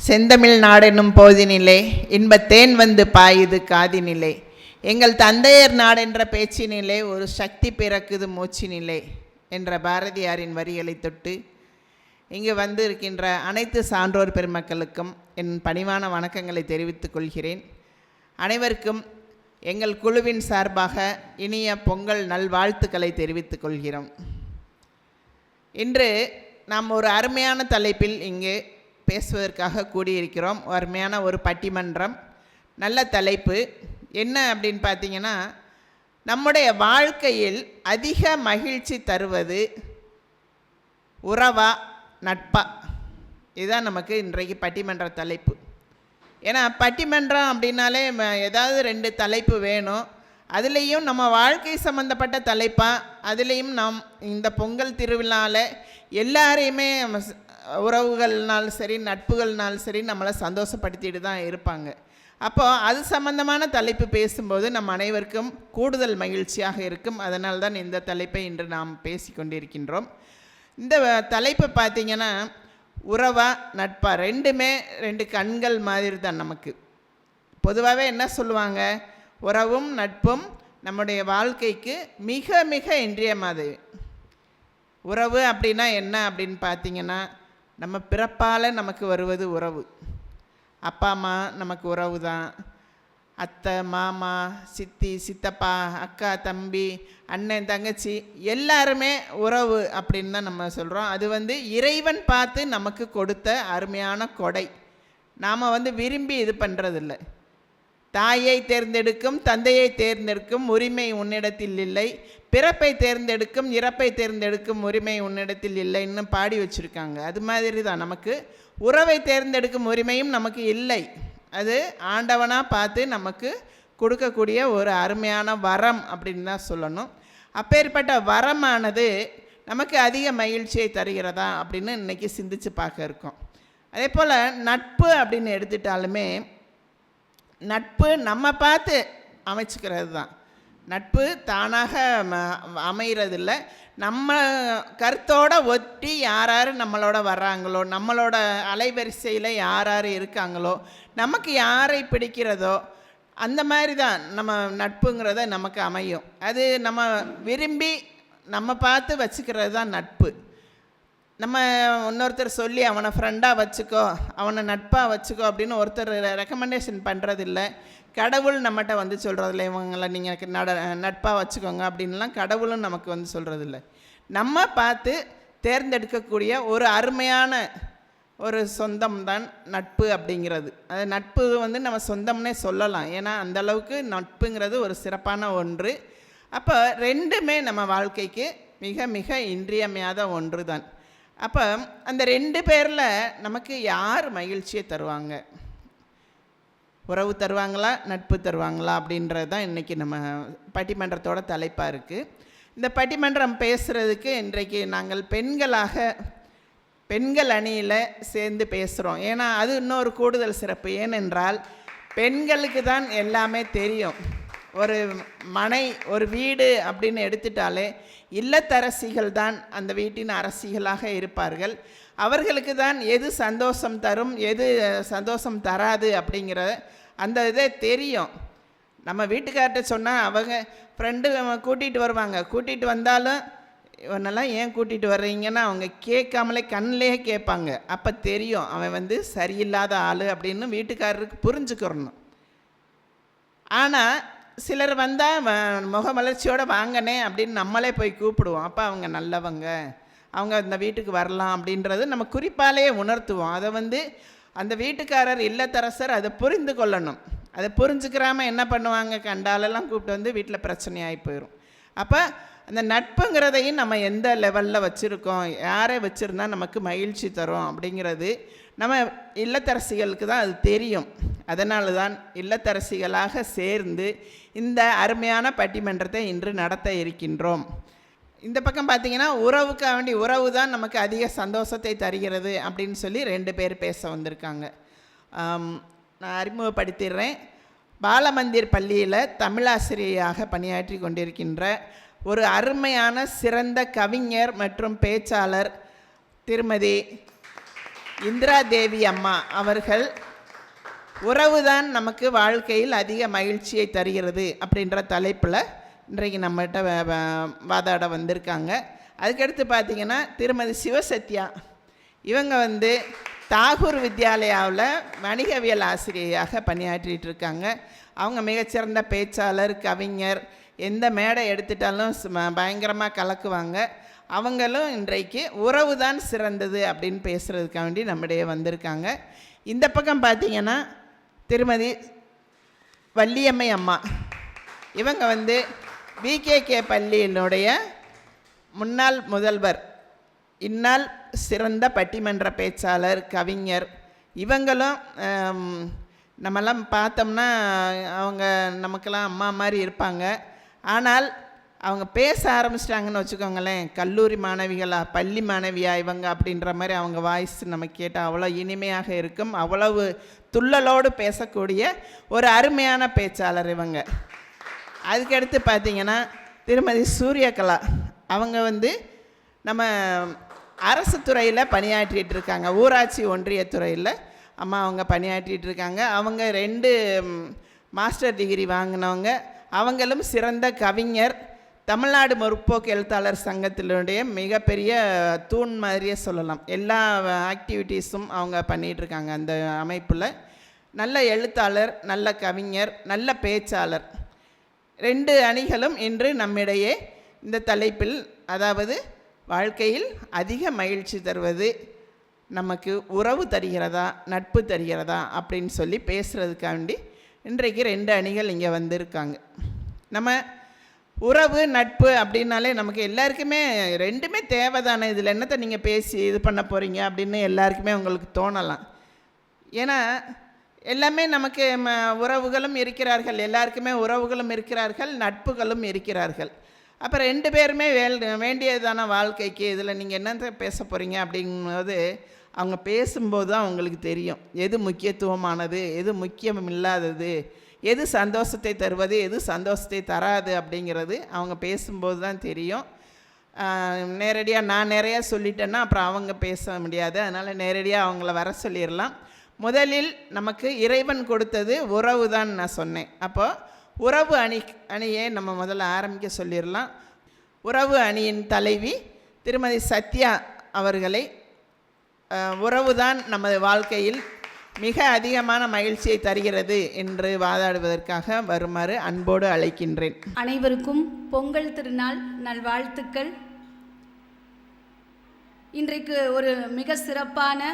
செந்தமிழ் நாடென்னும் போதினிலே இன்பத்தேன் வந்து பாயுது காதினிலே, எங்கள் தந்தையர் நாடென்ற பேச்சினிலே ஒரு சக்தி பிறக்குது மூச்சினிலே என்ற பாரதியாரின் வரிகளை தொட்டு இங்கு வந்து இருக்கின்ற அனைத்து சான்றோர் பெருமக்களுக்கும் என் பணிவான வணக்கங்களை தெரிவித்துக் கொள்கிறேன். அனைவருக்கும் எங்கள் குழுவின் சார்பாக இனிய பொங்கல் நல்வாழ்த்துக்களை தெரிவித்துக் கொள்கிறோம். இன்று நாம் ஒரு அருமையான தலைப்பில் இங்கு பேசுவதற்காக கூடியிருக்கிறோம். அருமையான ஒரு பட்டிமன்றம், நல்ல தலைப்பு. என்ன அப்படின்னு பார்த்தீங்கன்னா, நம்முடைய வாழ்க்கையில் அதிக மகிழ்ச்சி தருவது உறவா நட்பா? இதுதான் நமக்கு இன்றைக்கு பட்டிமன்ற தலைப்பு. ஏன்னா பட்டிமன்றம் அப்படின்னாலே ஏதாவது 2 தலைப்பு வேணும். அதுலேயும் நம்ம வாழ்க்கை சம்மந்தப்பட்ட தலைப்பாக, அதுலேயும் நாம் இந்த பொங்கல் திருவிழாவில் எல்லாரையுமே உறவுகள்னாலும் சரி நட்புகள்னாலும் சரி நம்மளை சந்தோஷப்படுத்திட்டு தான் இருப்பாங்க. அப்போது அது சம்பந்தமான தலைப்பு பேசும்போது நம் அனைவருக்கும் கூடுதல் மகிழ்ச்சியாக இருக்கும். அதனால் தான் இந்த தலைப்பை இன்று நாம் பேசி கொண்டிருக்கின்றோம். இந்த தலைப்பு பார்த்திங்கன்னா, உறவா நட்பா, ரெண்டுமே 2 கண்கள் மாதிரி தான். நமக்கு பொதுவாகவே என்ன சொல்லுவாங்க, உறவும் நட்பும் நம்முடைய வாழ்க்கைக்கு மிக மிக இன்றியமானது. உறவு அப்படின்னா என்ன அப்படின்னு பார்த்திங்கன்னா, நம்ம பிறப்பால் நமக்கு வருவது உறவு. அப்பா அம்மா நமக்கு உறவு தான். அத்தை மாமா சித்தி சித்தப்பா அக்கா தம்பி அண்ணன் தங்கச்சி எல்லாருமே உறவு அப்படின்னு தான் நம்ம சொல்கிறோம். அது இறைவன் பார்த்து நமக்கு கொடுத்த அருமையான கொடை. நாம் விரும்பி இது பண்ணுறதில்ல. தாயை தேர்ந்தெடுக்கும் தந்தையை தேர்ந்தெடுக்கும் உரிமை உன்னிடத்தில் இல்லை, பிறப்பை தேர்ந்தெடுக்கும் இறப்பை தேர்ந்தெடுக்கும் உரிமை உன்னிடத்தில் இல்லைன்னு பாடி வச்சுருக்காங்க. அது மாதிரி தான் நமக்கு உறவை தேர்ந்தெடுக்கும் உரிமையும் நமக்கு இல்லை. அது ஆண்டவனாக பார்த்து நமக்கு கொடுக்கக்கூடிய ஒரு அருமையான வரம் அப்படின்னு தான் சொல்லணும். அப்பேற்பட்ட வரமானது நமக்கு அதிக மகிழ்ச்சியை தருகிறதா அப்படின்னு இன்றைக்கி சிந்தித்து பார்க்க இருக்கோம். அதே போல் நட்பு அப்படின்னு எடுத்துட்டாலுமே, நட்பு நம்ம பார்த்து அமைச்சிக்கிறது தான். நட்பு தானாக அமைகிறதில்ல. நம்ம கருத்தோடு ஒட்டி யார் யார் நம்மளோட வர்றாங்களோ, நம்மளோட அலைவரிசையில் யார் யார் இருக்காங்களோ, நமக்கு யாரை பிடிக்கிறதோ அந்த மாதிரி தான் நம்ம நட்புங்கிறத நமக்கு அமையும். அது நம்ம விரும்பி நம்ம பார்த்து வச்சுக்கிறது தான் நட்பு. நம்ம இன்னொருத்தர் சொல்லி அவனை ஃப்ரெண்டாக வச்சுக்கோ, அவனை நட்பாக வச்சுக்கோ அப்படின்னு ஒருத்தர் ரெக்கமெண்டேஷன் பண்ணுறதில்ல. கடவுள் நம்மகிட்ட சொல்கிறதில்ல, இவங்களை நீங்கள் நட்பாக வச்சுக்கோங்க அப்படின்லாம் கடவுளும் நமக்கு சொல்கிறதில்ல. நம்ம பார்த்து தேர்ந்தெடுக்கக்கூடிய ஒரு அருமையான ஒரு சொந்தம் தான் நட்பு அப்படிங்கிறது. அது நட்பு நம்ம சொந்தம்னே சொல்லலாம். ஏன்னா அந்தளவுக்கு நட்புங்கிறது ஒரு சிறப்பான ஒன்று. அப்போ ரெண்டுமே நம்ம வாழ்க்கைக்கு மிக மிக இன்றியமையாத ஒன்று தான். அப்போ அந்த 2 பேரில் நமக்கு யார் மகிழ்ச்சியை தருவாங்க? உறவு தருவாங்களா நட்பு தருவாங்களா அப்படின்றது தான் இன்றைக்கி நம்ம பட்டிமன்றத்தோட தலைப்பாக இருக்குது. இந்த பட்டிமன்றம் பேசுகிறதுக்கு இன்றைக்கு நாங்கள் பெண்கள் அணியில் சேர்ந்து பேசுகிறோம். ஏன்னா அது இன்னொரு கூடுதல் சிறப்பு. ஏனென்றால் பெண்களுக்கு தான் எல்லாமே தெரியும். ஒரு மனை ஒரு வீடு அப்படின்னு எடுத்துட்டாலே இல்லத்தரசிகள் தான் அந்த வீட்டின் அரசிகளாக இருப்பார்கள். அவர்களுக்கு தான் எது சந்தோஷம் தரும் எது சந்தோஷம் தராது அப்படிங்கிற அந்த இதே தெரியும். நம்ம வீட்டுக்கார்ட்ட சொன்னால் அவங்க ஃப்ரெண்டு கூட்டிகிட்டு வருவாங்க. கூட்டிகிட்டு வந்தாலும் இவனெல்லாம் ஏன் கூட்டிகிட்டு வர்றீங்கன்னா அவங்க கேட்காமலே கண்ணிலே கேட்பாங்க. அப்போ தெரியும் அவன் சரியில்லாத ஆள் அப்படின்னு வீட்டுக்காரருக்கு புரிஞ்சுக்கிறணும். ஆனால் சிலர் வந்தால் முகமலர்ச்சியோடு வாங்கனே அப்படின்னு நம்மளே போய் கூப்பிடுவோம். அப்போ அவங்க நல்லவங்க, அவங்க அந்த வீட்டுக்கு வரலாம் அப்படின்றது நம்ம குறிப்பாலேயே உணர்த்துவோம். அதை அந்த வீட்டுக்காரர் இல்லத்தரசர் அதை புரிந்து கொள்ளணும். அதை புரிஞ்சுக்கிறாமல் என்ன பண்ணுவாங்க, கண்டாலெல்லாம் கூப்பிட்டு வீட்டில் பிரச்சனையாகி போயிடும். அப்போ அந்த நட்புங்கிறதையும் நம்ம எந்த லெவலில் வச்சுருக்கோம், யாரை வச்சுருந்தா நமக்கு மகிழ்ச்சி தரும் அப்படிங்கிறது நம்ம இல்லத்தரசிகளுக்கு தான் அது தெரியும். அதனால தான் இல்லத்தரசிகளாக சேர்ந்து இந்த அருமையான பட்டிமன்றத்தை இன்று நடத்த இருக்கின்றோம். இந்த பக்கம் பார்த்திங்கன்னா, உறவுக்காக வேண்டி உறவு தான் நமக்கு அதிக சந்தோஷத்தை தருகிறது அப்படின்னு சொல்லி 2 பேர் பேச வந்திருக்காங்க. நான் அறிமுகப்படுத்திடுறேன். பாலமந்திர் பள்ளியில் தமிழாசிரியையாக பணியாற்றி கொண்டிருக்கின்ற ஒரு அருமையான சிறந்த கவிஞர் மற்றும் பேச்சாளர் திருமதி இந்திரா தேவி அம்மா அவர்கள் உறவுதான் நமக்கு வாழ்க்கையில் அதிக மகிழ்ச்சியை தருகிறது அப்படின்ற தலைப்பில் இன்றைக்கு நம்மகிட்ட வாதாட வந்திருக்காங்க. அதுக்கடுத்து பார்த்திங்கன்னா திருமதி சிவசத்யா, இவங்க தாகூர் வித்யாலயாவில் வணிகவியல் ஆசிரியையாக பணியாற்றிட்டு இருக்காங்க. அவங்க மிகச்சிறந்த பேச்சாளர், கவிஞர், எந்த மேடை எடுத்துட்டாலும் பயங்கரமாக கலக்குவாங்க. அவங்களும் இன்றைக்கு உறவு தான் சிறந்தது அப்படின்னு பேசுகிறதுக்காக வேண்டி நம்மிடையே வந்திருக்காங்க. இந்த பக்கம் பார்த்திங்கன்னா திருமதி வள்ளியம்மை அம்மா, இவங்க விகேகே பள்ளியினுடைய முன்னாள் முதல்வர், இந்நாள் சிறந்த பட்டிமன்ற பேச்சாளர், கவிஞர். இவங்களும் நம்மெல்லாம் பார்த்தோம்னா அவங்க நமக்கெல்லாம் அம்மா மாதிரி இருப்பாங்க. ஆனால் அவங்க பேச ஆரம்பிச்சிட்டாங்கன்னு வச்சுக்கோங்களேன், கல்லூரி மாணவிகளா பள்ளி மாணவியா இவங்க அப்படின்ற மாதிரி அவங்க வாய்ஸ் நம்ம கேட்டால் அவ்வளோ இனிமையாக இருக்கும். அவ்வளவு துள்ளலோடு பேசக்கூடிய ஒரு அருமையான பேச்சாளர் இவங்க. அதுக்கடுத்து பார்த்திங்கன்னா திருமதி சூரியகலா, அவங்க நம்ம அரசு துறையில் பணியாற்றிட்டு இருக்காங்க. ஊராட்சி ஒன்றிய துறையில் அவங்க பணியாற்றிட்டு இருக்காங்க. அவங்க 2 மாஸ்டர் டிகிரி வாங்கினவங்க. அவங்களும் சிறந்த கவிஞர், தமிழ்நாடு முற்போக்கு எழுத்தாளர் சங்கத்தினுடைய மிகப்பெரிய தூண் மாதிரியே சொல்லலாம். எல்லா ஆக்டிவிட்டீஸும் அவங்க பண்ணிகிட்ருக்காங்க அந்த அமைப்பில். நல்ல எழுத்தாளர், நல்ல கவிஞர், நல்ல பேச்சாளர். 2 அணிகளும் இன்று நம்மிடையே இந்த தலைப்பில், அதாவது வாழ்க்கையில் அதிக மகிழ்ச்சி தருவது நமக்கு உறவு தருகிறதா நட்பு தருகிறதா அப்படின்னு சொல்லி பேசுகிறதுக்காண்டி இன்றைக்கு 2 அணிகள் இங்கே வந்திருக்காங்க. நம்ம உறவு நட்பு அப்படின்னாலே நமக்கு எல்லாருக்குமே 2மே தேவை தானே. இதில் என்னத்தை நீங்கள் பேசி இது பண்ண போகிறீங்க அப்படின்னு எல்லாருக்குமே உங்களுக்கு தோணலாம். ஏன்னா எல்லாமே நமக்கு உறவுகளும் இருக்கிறார்கள், எல்லாருக்குமே உறவுகளும் இருக்கிறார்கள், நட்புகளும் இருக்கிறார்கள். அப்போ 2 பேருமே வேண்டியதான வாழ்க்கைக்கு இதில் நீங்கள் என்னத்தை பேச போகிறீங்க அப்படிங்கும்போது அவங்க பேசும்போது தான் அவங்களுக்கு தெரியும் எது முக்கியத்துவமானது, எது முக்கியம் இல்லாதது, எது சந்தோஷத்தை தருவது, எது சந்தோஷத்தை தராது அப்படிங்கிறது அவங்க பேசும்போது தான் தெரியும். நேரடியாக நான் நிறையா சொல்லிட்டேன்னா அப்புறம் அவங்க பேச முடியாது. அதனால் நேரடியாக அவங்கள வர சொல்லிடலாம். முதலில் நமக்கு இறைவன் கொடுத்தது உறவு தான் நான் சொன்னேன். அப்போது உறவு அணியை நம்ம முதல்ல ஆரம்பிக்க சொல்லிடலாம். உறவு அணியின் தலைவி திருமதி சத்யா அவர்களை உறவு தான் நமது வாழ்க்கையில் மிக அதிகமான மகிழ்ச்சியை தருகிறது என்று வாதாடுவதற்காக வருமாறு அன்போடு அழைக்கின்றேன். அனைவருக்கும் பொங்கல் திருநாள் நல்வாழ்த்துக்கள். இன்றைக்கு ஒரு மிக சிறப்பான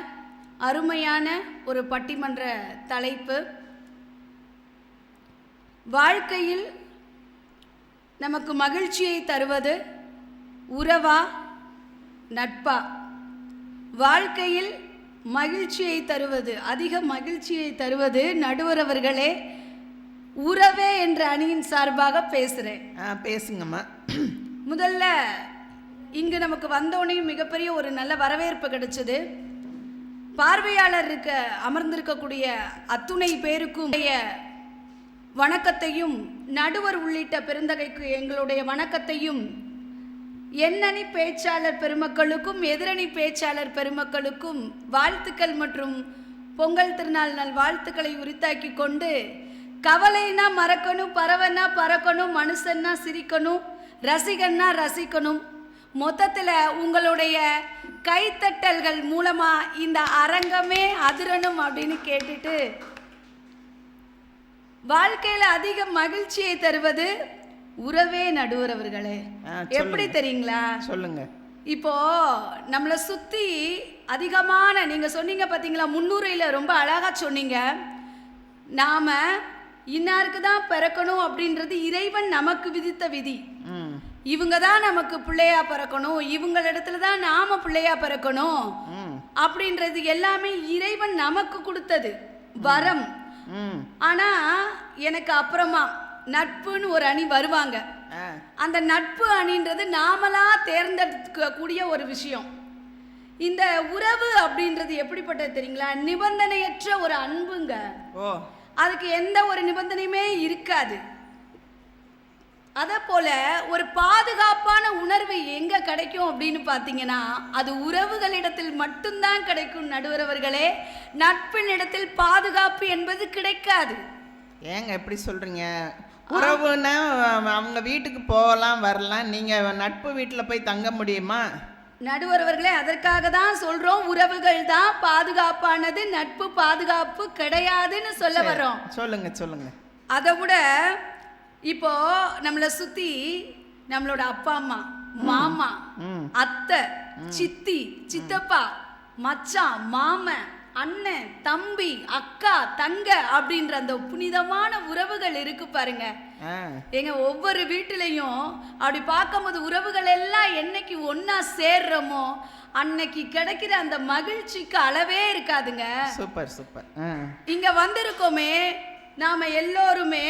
அருமையான ஒரு பட்டிமன்ற தலைப்பு, வாழ்க்கையில் நமக்கு மகிழ்ச்சியை தருவது உறவா நட்பா? வாழ்க்கையில் மகிழ்ச்சியை தருவது, அதிக மகிழ்ச்சியை தருவது நடுவர் அவர்களே, உறவே என்ற அணியின் சார்பாக பேசுகிறேன். பேசுங்கம்மா. முதல்ல இங்கு நமக்கு வந்தோடனே மிகப்பெரிய ஒரு நல்ல வரவேற்பு கிடைச்சது. பார்வையாளர் அமர்ந்திருக்கக்கூடிய அத்துணை பேருக்கும் வணக்கத்தையும், நடுவர் உள்ளிட்ட பெருந்தகைக்கு எங்களுடைய வணக்கத்தையும், எண்ணணி பேச்சாளர் பெருமக்களுக்கும் எதிரணி பேச்சாளர் பெருமக்களுக்கும் வாழ்த்துக்கள் மற்றும் பொங்கல் திருநாள் நல் வாழ்த்துக்களை உரித்தாக்கி கொண்டு, கவலைனா மறக்கணும், பறவைனா பறக்கணும், மனுஷன்னா சிரிக்கணும், ரசிகன்னா ரசிக்கணும், மொத்தத்தில் உங்களுடைய கைத்தட்டல்கள் மூலமாக இந்த அரங்கமே அதிரணும் அப்படின்னு கேட்டுட்டு, வாழ்க்கையில் அதிக மகிழ்ச்சியை தருவது உறவே நடுவர் அவர்களே. எப்படி தெரியுங்களா? சொல்லுங்க. இப்போ நம்மளை சுற்றி அதிகமான, நீங்கள் சொன்னீங்க பார்த்தீங்களா, முன்னுரையில் ரொம்ப அழகாக சொன்னீங்க, நாம் இன்னாருக்கு தான் பிறக்கணும் அப்படின்றது இறைவன் நமக்கு விதித்த விதி. இவங்க தான் நமக்கு பிள்ளையா பிறக்கணும், இவங்களிடத்துல தான் நாம பிள்ளையா பிறக்கணும் அப்படின்றது எல்லாமே இறைவன் நமக்கு கொடுத்தது வரம். ஆனா எனக்கு அப்புறமா நட்புன்னு ஒரு அணி வருவாங்க. அந்த நட்பு அணின்றது நாமளா தேர்ந்தெடுக்க கூடிய ஒரு விஷயம். இந்த உறவு அப்படின்றது எப்படிப்பட்டது தெரியுங்களா? நிபந்தனையற்ற ஒரு அன்புங்க. அதுக்கு எந்த ஒரு நிபந்தனையுமே இருக்காது. அதே போல ஒரு பாதுகாப்பான உணர்வு எங்க கிடைக்கும் அப்படின்னு பார்த்தீங்கன்னா, அது உறவுகளிடத்தில் மட்டும்தான் கிடைக்கும் நடுவரவர்களே. நட்பின் இடத்தில் பாதுகாப்பு என்பது கிடைக்காது. ஏங்க எப்படி சொல்றீங்க? உறவுன்னா அவங்க வீட்டுக்கு போகலாம் வரலாம், நீங்க நட்பு வீட்டில் போய் தங்க முடியுமா? நடுவரவர்களே, அதற்காக தான் சொல்றோம், உறவுகள் தான் பாதுகாப்பானது, நட்பு பாதுகாப்பு கிடையாதுன்னு சொல்ல வரோம். சொல்லுங்க சொல்லுங்க. அதை விட இப்போ நம்மளை சுத்தி நம்மளோட அப்பா அம்மா, மாமா, அத்தை, சித்தி, சித்தப்பா, மச்சான், மாமன், அண்ணன், தம்பி, அக்கா, தங்க அப்படின்ற அந்த புனிதமான உறவுகள் இருக்கு பாருங்க. எங்க ஒவ்வொரு வீட்டிலையும் அப்படி பார்க்கும்போது உறவுகள் எல்லாம் என்னைக்கு ஒன்னா சேர்றோமோ அன்னைக்கு கிடைக்கிற அந்த மகிழ்ச்சிக்கு அளவே இருக்காதுங்க. Super super. இங்க வந்திருக்கோமே நாம எல்லோருமே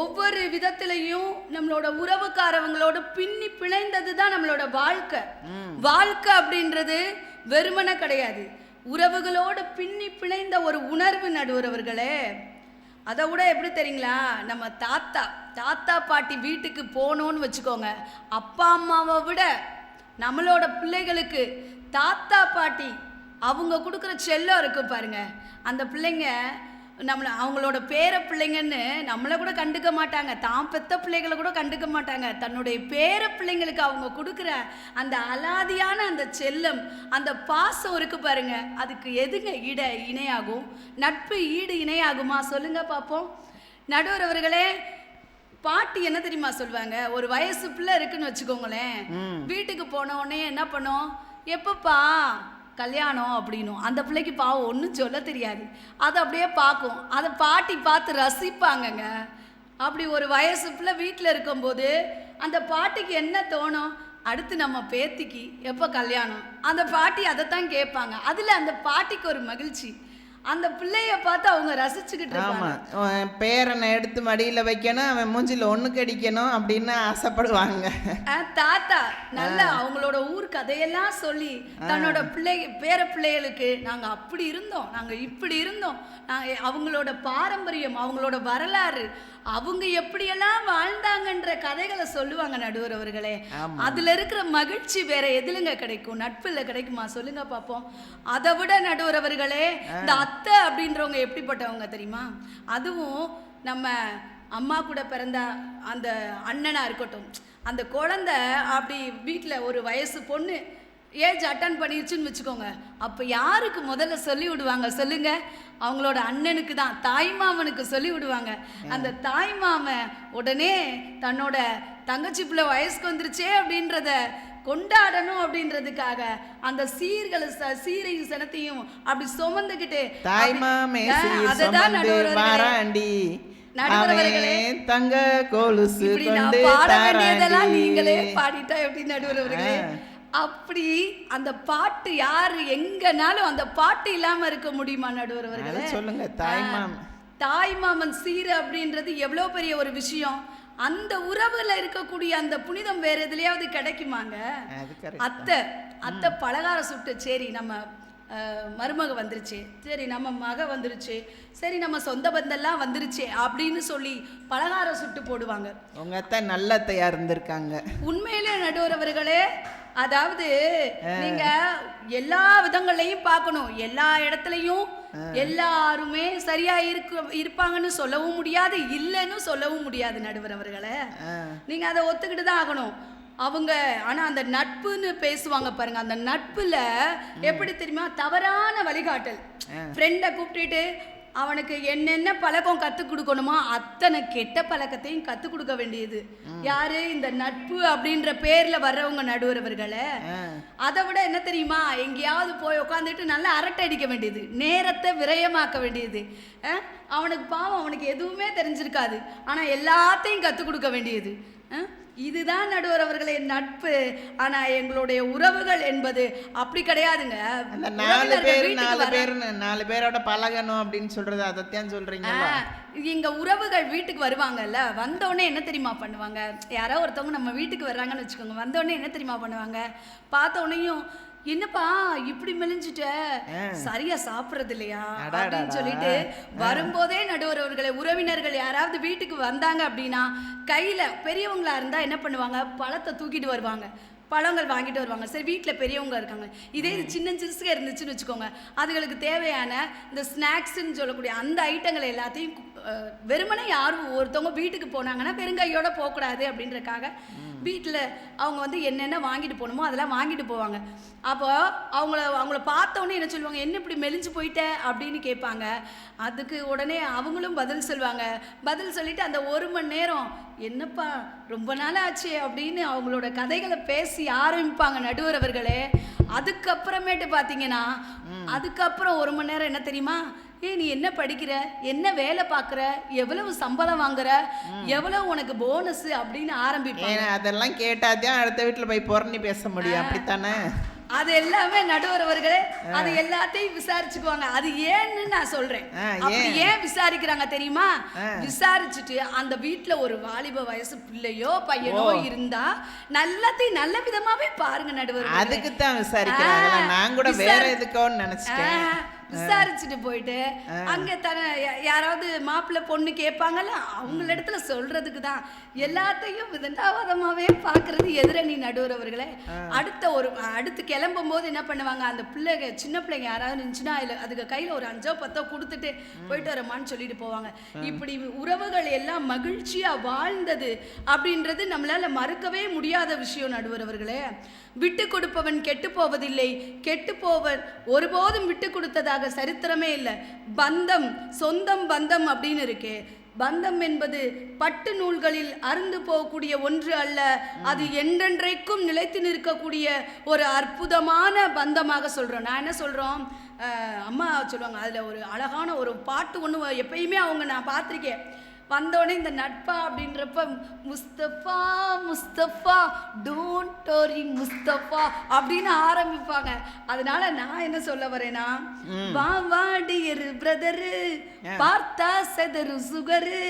ஒவ்வொரு விதத்திலையும் நம்மளோட உறவுக்காரவங்களோட பின்னி பிணைந்தது தான் நம்மளோட வாழ்க்கை. வாழ்க்கை அப்படின்றது வெறுமனை கிடையாது, உறவுகளோட பின்னி பிணைந்த ஒரு உணர்வு நடுவரவர்களே. அதை விட எப்படி தெரியுங்களா, நம்ம தாத்தா பாட்டி வீட்டுக்கு போனோன்னு வச்சுக்கோங்க, அப்பா அம்மாவை விட நம்மளோட பிள்ளைகளுக்கு தாத்தா பாட்டி அவங்க கொடுக்குற செல்லம் இருக்கு பாருங்க. அந்த பிள்ளைங்க நம்மளை அவங்களோட பேர பிள்ளைங்கன்னு நம்மளை கூட கண்டுக்க மாட்டாங்க, தான் பெத்த பிள்ளைகளை கூட கண்டுக்க மாட்டாங்க. தன்னுடைய பேர பிள்ளைங்களுக்கு அவங்க கொடுக்குற அந்த அலாதியான அந்த செல்லம், அந்த பாசம் இருக்கு பாருங்க, அதுக்கு எதுங்க இணையாகும்? நட்பு ஈடு இணையாகுமா? சொல்லுங்க பார்ப்போம். நடுவரவர்களே, பாட்டி என்ன தெரியுமா சொல்லுவாங்க, ஒரு வயசு பிள்ளை இருக்குன்னு வச்சுக்கோங்களேன், வீட்டுக்கு போன உடனே என்ன பண்ணோம், எப்பப்பா கல்யாணம் அப்படின்னும். அந்த பிள்ளைக்கு பாவம் ஒன்றும் சொல்ல தெரியாது, அதை அப்படியே பார்க்கும், அதை பாட்டி பார்த்து ரசிப்பாங்கங்க. அப்படி ஒரு வயசு பிள்ளை வீட்டில் இருக்கும்போது அந்த பாட்டிக்கு என்ன தோணும், அடுத்து நம்ம பேத்திக்கு எப்போ கல்யாணம், அந்த பாட்டி அதைத்தான் கேட்பாங்க. அதில் அந்த பாட்டிக்கு ஒரு மகிழ்ச்சி, அந்த பிள்ளைய பார்த்து அவங்க ரசிச்சுக்கிட்டு இருப்பாங்க. பேரனை எடுத்து மடியில் வைக்கணும், அவன் மூஞ்சில ஒன்று கடிக்கணும் அப்படின்னு ஆசைப்படுவாங்க. தாத்தா நல்லா அவங்களோட ஊர் கதையெல்லாம் சொல்லி தன்னோட பேர பிள்ளைகளுக்கு நாங்கள் அப்படி இருந்தோம், நாங்கள் இப்படி இருந்தோம், அவங்களோட பாரம்பரியம், அவங்களோட வரலாறு, அவங்க எப்படியெல்லாம் வாழ்ந்தாங்கன்ற கதைகளை சொல்லுவாங்க நடுவரவர்களே. அதுல இருக்கிற மகிழ்ச்சி வேற எதுலங்க கிடைக்கும்? நட்புல கிடைக்குமா? சொல்லுங்க பார்ப்போம். அதை விட நடுவரவர்களே, இந்த அத்தை அப்படின்றவங்க எப்படிப்பட்டவங்க தெரியுமா? அதுவும் நம்ம அம்மா கூட பிறந்த அந்த அண்ணனா இருக்கட்டும், அந்த குழந்தை அப்படி வீட்டில் ஒரு வயசு பொண்ணு ஏஜ் அட்டன் பண்ணிருச்சுன்னு வச்சுக்கோங்க, அப்போ யாருக்கு முதல்ல சொல்லி விடுவாங்க சொல்லுங்க? அவங்களோட அண்ணனுக்கு தான், தாய்மாமனுக்கு சொல்லி விடுவாங்க. அந்த தாய்மாமன் உடனே தன்னோட தங்கச்சி பிள்ளை வயசுக்கு வந்துருச்சே அப்படின்றத கொண்டாடணும் அப்படின்றதுக்காக அந்த சீரையும் சனத்தையும் அப்படி சுமந்துக்கிட்டு தங்க கொலுசு நீங்களே பாடிட்டா எப்படி நடுவரவர்களே. அப்படி அந்த பாட்டு யாரு எங்கனாலும் அந்த பாட்டு இல்லாம இருக்க முடியுமா நடுவரவர்களே? சொல்லுங்க. தாய்மாமன் சீரை அப்படின்றது எவ்வளவு பெரிய ஒரு விஷயம். அந்த உறவுல இருக்கக்கூடிய அந்த புனிதம் வேற எதுலயாவது கிடைக்குமாங்க? அத்தை பலகார சுட்டு, சரி நம்ம மருமக வந்துருச்சு, சரி நம்ம மக வந்துருச்சு, சரி நம்ம சொந்த பந்தெல்லாம் வந்துருச்சு அப்படின்னு சொல்லி பலகாரம் சுட்டு போடுவாங்க. உங்க அத்தை நல்ல அத்தையா இருந்திருக்காங்க உண்மையிலே நடுவரவர்களே. அதாவது நீங்க எல்லா விதங்களையும் பார்க்கணும், எல்லா இடத்துலையும் எல்லாருமே சரியா இருப்பாங்கன்னு சொல்லவும் முடியாது, இல்லைன்னு சொல்லவும் முடியாது நடுவரவர்களே. நீங்க அதை ஒத்துக்கிட்டு தான் ஆகணும். அவங்க ஆனா அந்த நட்புன்னு பேசுவாங்க பாருங்க, அந்த நட்புல எப்படி தெரியுமா, தவறான வழிகாட்டல். ஃப்ரெண்டை கூப்பிட்டுட்டு அவனுக்கு என்னென்ன பழக்கம் கற்றுக் கொடுக்கணுமோ அத்தனை கெட்ட பழக்கத்தையும் கற்றுக் கொடுக்க வேண்டியது யாரு? இந்த நட்பு அப்படின்ற பேர்ல வர்றவங்க நடுவரவர்களே. அதை விட என்ன தெரியுமா, எங்கேயாவது போய் உட்காந்துட்டு நல்லா அரட்டை அடிக்க வேண்டியது, நேரத்தை விரயமாக்க வேண்டியது. அவனுக்கு பாவம், அவனுக்கு எதுவுமே தெரிஞ்சிருக்காது, ஆனா எல்லாத்தையும் கற்றுக் கொடுக்க வேண்டியது. இதுதான் நடுவரவர்களே நட்பு. ஆனா எங்களுடைய உறவுகள் என்பது அப்படி கிடையாதுங்க. நாலு பேரோட பழகணும் அப்படின்னு சொல்றது அதைத்தான் சொல்றீங்க. இங்க உறவுகள் வீட்டுக்கு வருவாங்கல்ல, வந்தோடனே என்ன தெரியுமா பண்ணுவாங்க, யாரோ ஒருத்தவங்க நம்ம வீட்டுக்கு வர்றாங்கன்னு வச்சுக்கோங்க, வந்தோடனே என்ன தெரியுமா பண்ணுவாங்க, பார்த்த உடனேயும் என்னப்பா இப்படி மெலிஞ்சிட்ட, சரியா சாப்பிடுறது இல்லையா அப்படின்னு சொல்லிட்டு வரும்போதே நடுவர் அவர்களை உறவினர்கள் யாராவது வீட்டுக்கு வந்தாங்க அப்படின்னா கையில பெரியவங்களா இருந்தா என்ன பண்ணுவாங்க, பழத்தை தூக்கிட்டு வருவாங்க, பழங்கள் வாங்கிட்டு வருவாங்க. சரி, வீட்டில் பெரியவங்க இருக்காங்க, இதே இது சின்ன சிறுசுக இருந்துச்சுன்னு வச்சுக்கோங்க, அதுகளுக்கு தேவையான இந்த ஸ்நாக்ஸ்ன்னு சொல்லக்கூடிய அந்த ஐட்டங்களை எல்லாத்தையும் வெறுமனே யாரும் ஒருத்தவங்க வீட்டுக்கு போனாங்கன்னா வெறுங்கையோட போகக்கூடாது அப்படின்றக்காக வீட்டில் அவங்க வந்து என்னென்ன வாங்கிட்டு போகணுமோ அதெல்லாம் வாங்கிட்டு போவாங்க. அப்போ அவங்கள பார்த்தோன்னே என்ன சொல்லுவாங்க, என்ன இப்படி மெலிஞ்சு போயிட்ட அப்படின்னு கேட்பாங்க. அதுக்கு உடனே அவங்களும் பதில் சொல்லுவாங்க. பதில் சொல்லிட்டு அந்த 1 மணி நேரம் என்னப்பா ரொம்ப நாள் ஆச்சு அப்படின்னு அவங்களோட கதைகளை பேசி ஆரம்பிப்பாங்க நடுவர் அவர்களே. அதுக்கப்புறமேட்டு பார்த்தீங்கன்னா அதுக்கப்புறம் 1 மணி நேரம் என்ன தெரியுமா, நீ என்ன படிக்கிற, என்ன வேலை பார்க்குற, எவ்வளவு சம்பளம் வாங்குற, எவ்வளவு உனக்கு போனஸ் அப்படின்னு ஆரம்பிப்பாங்க. அதெல்லாம் கேட்டாதான் அடுத்த வீட்டில் போய் பொறணி பேச முடியும், அப்படித்தானே? அது எல்லாமே நடுவர் அவர்களே அது எல்லாத்தையும் விசாரிச்சுக்குவாங்க. அது ஏன்னு நான் சொல்றேன். அப்படி ஏன் விசாரிக்கிறாங்க தெரியுமா? விசாரிச்சுட்டு அந்த வீட்டுல ஒரு வாலிப வயசு பிள்ளையோ பையனோ இருந்தா நல்ல விதமாவே பாருங்க நடுவர். அதுக்கு தான் விசாரிக்கிறாங்க. நான் கூட வேற எதுக்கோன்னு நினைச்சிட்டேன். விசாரிச்சுட்டு போயிட்டு அங்க யாராவது மாப்பிள்ளை பொண்ணு கேட்பாங்கல்ல, அவங்கள இடத்துல சொல்றதுக்கு தான் எல்லாத்தையும் விதண்டாவாதமாவே பாக்குறது எதிரணி நடுவர் அவர்களே. அடுத்து கிளம்பும் போது என்ன பண்ணுவாங்க, அந்த பிள்ளைங்க சின்ன பிள்ளைங்க யாராவது இருந்துச்சுன்னா அதுக்கு கையில ஒரு 5 10 கொடுத்துட்டு போயிட்டு வரமான்னு சொல்லிட்டு போவாங்க. இப்படி உறவுகள் எல்லாம் மகிழ்ச்சியா வாழ்ந்தது அப்படின்றது நம்மளால மறுக்கவே முடியாத விஷயம் நடுவர் அவர்களே. விட்டு கொடுப்பவன் கெட்டு போவதில்லை, கெட்டு போவன் ஒருபோதும் விட்டு கொடுத்ததாக சரித்திரமே இல்லை. பந்தம், சொந்தம் பந்தம் அப்படின்னு இருக்கு. பந்தம் என்பது பட்டு நூல்களில் அருந்து போகக்கூடிய ஒன்று அல்ல, அது என்றென்றைக்கும் நிலைத்து நிற்கக்கூடிய ஒரு அற்புதமான பந்தமாக சொல்றோம். நான் என்ன சொல்றோம், அம்மா சொல்லுவாங்க, அதுல ஒரு அழகான ஒரு பாட்டு ஒன்று எப்பயுமே அவங்க நான் பார்த்திருக்கேன். வந்தோடனே இந்த நட்பா அப்படின்றப்ப முஸ்தபா முஸ்தபா டோன்ட் வரி முஸ்தபா அப்படின்னு ஆரம்பிப்பாங்க. அதனால நான் என்ன சொல்ல வரேன்னா, வாடியரு பிரதரு பார்த்தா செதரு சுகரு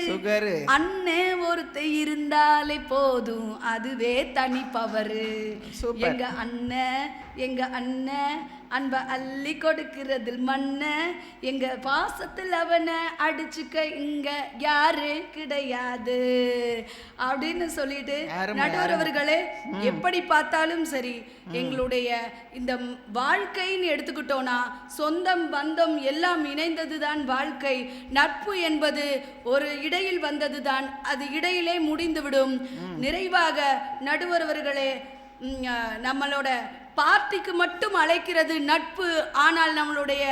அண்ணே ஒருத்த இருந்தாலே போதும் அதுவே தனி பவரு. எங்க அண்ணன் அன்ப அள்ளி கொடுக்கிறதில் மண்ண, எங்க பாசத்தில் அவனை அடிச்சுக்க இங்க யாரு கிடையாது அப்படின்னு சொல்லிட்டு நடுவர் அவர்களே, எப்படி பார்த்தாலும் சரி எங்களுடைய இந்த வாழ்க்கைன்னு எடுத்துக்கிட்டோம்னா சொந்தம் பந்தம் எல்லாம் இணைந்ததுதான் வாழ்க்கை. நட்பு என்பது ஒரு இடையில் வந்ததுதான், அது இடையிலே முடிந்துவிடும். நிறைவாக நடுவர் அவர்களே, நம்மளோட பார்ட்டிக்கு மட்டும் அழைக்கிறது நட்பு, ஆனால் நம்மளுடைய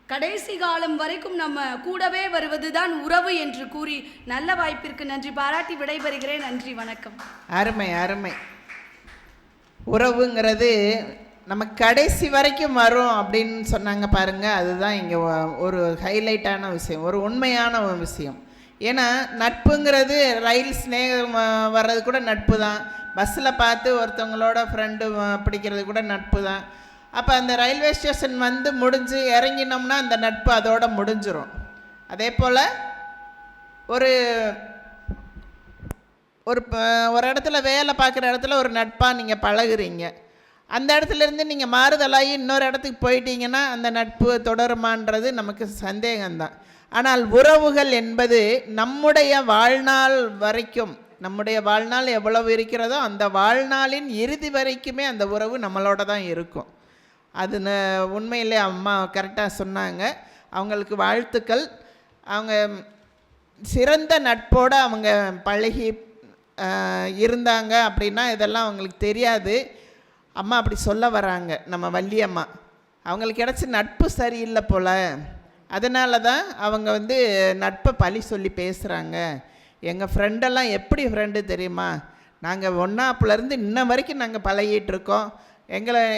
கடைசி காலம் வரைக்கும் நம்ம கூடவே வருவதுதான் உறவு என்று கூறி நல்ல வாய்ப்பிற்கு நன்றி பாராட்டி விடைபெறுகிறேன். நன்றி, வணக்கம். அருமை அருமை. உறவுங்கிறது நம்ம கடைசி வரைக்கும் வரும் அப்படின்னு சொன்னாங்க பாருங்க, அதுதான் இங்கே ஒரு ஹைலைட்டான விஷயம், ஒரு உண்மையான விஷயம். ஏன்னா நட்புங்கிறது ரயில் ஸ்நேகம் வர்றது கூட நட்பு தான், பஸ்ஸில் பார்த்து ஒருத்தவங்களோட ஃப்ரெண்டு பிடிக்கிறது கூட நட்பு தான். அப்போ அந்த ரயில்வே ஸ்டேஷன் வந்து முடிஞ்சு இறங்கினோம்னா அந்த நட்பு அதோடு முடிஞ்சிடும். அதே போல் ஒரு ஒரு ஒரு இடத்துல வேலை பார்க்குற இடத்துல ஒரு நட்பாக நீங்கள் பழகுறீங்க, அந்த இடத்துலேருந்து நீங்கள் மாறுதலாகி இன்னொரு இடத்துக்கு போயிட்டீங்கன்னா அந்த நட்பு தொடருமான்றது நமக்கு சந்தேகம்தான். ஆனால் உறவுகள் என்பது நம்முடைய வாழ்நாள் வரைக்கும், நம்முடைய வாழ்நாள் எவ்வளவு இருக்கிறதோ அந்த வாழ்நாளின் இறுதி வரைக்குமே அந்த உறவு நம்மளோட தான் இருக்கும். அது உண்மையிலே அம்மா கரெக்டாக சொன்னாங்க. அவங்களுக்கு வாழ்த்துக்கள். அவங்க சிறந்த நட்போடு அவங்க பழகி இருந்தாங்க அப்படின்னா இதெல்லாம் அவங்களுக்கு தெரியாது. அம்மா அப்படி சொல்ல வராங்க, நம்ம வள்ளியம்மா. அவங்களுக்கு கிடச்ச நட்பு சரியில்லை போல், அதனால தான் அவங்க வந்து நட்பை பழி சொல்லி பேசுகிறாங்க. எங்கள் ஃப்ரெண்டெல்லாம் எப்படி ஃப்ரெண்டு தெரியுமா, நாங்கள் ஒன்றாப்புலேருந்து இன்ன வரைக்கும் நாங்கள் பழகிட்டுருக்கோம்,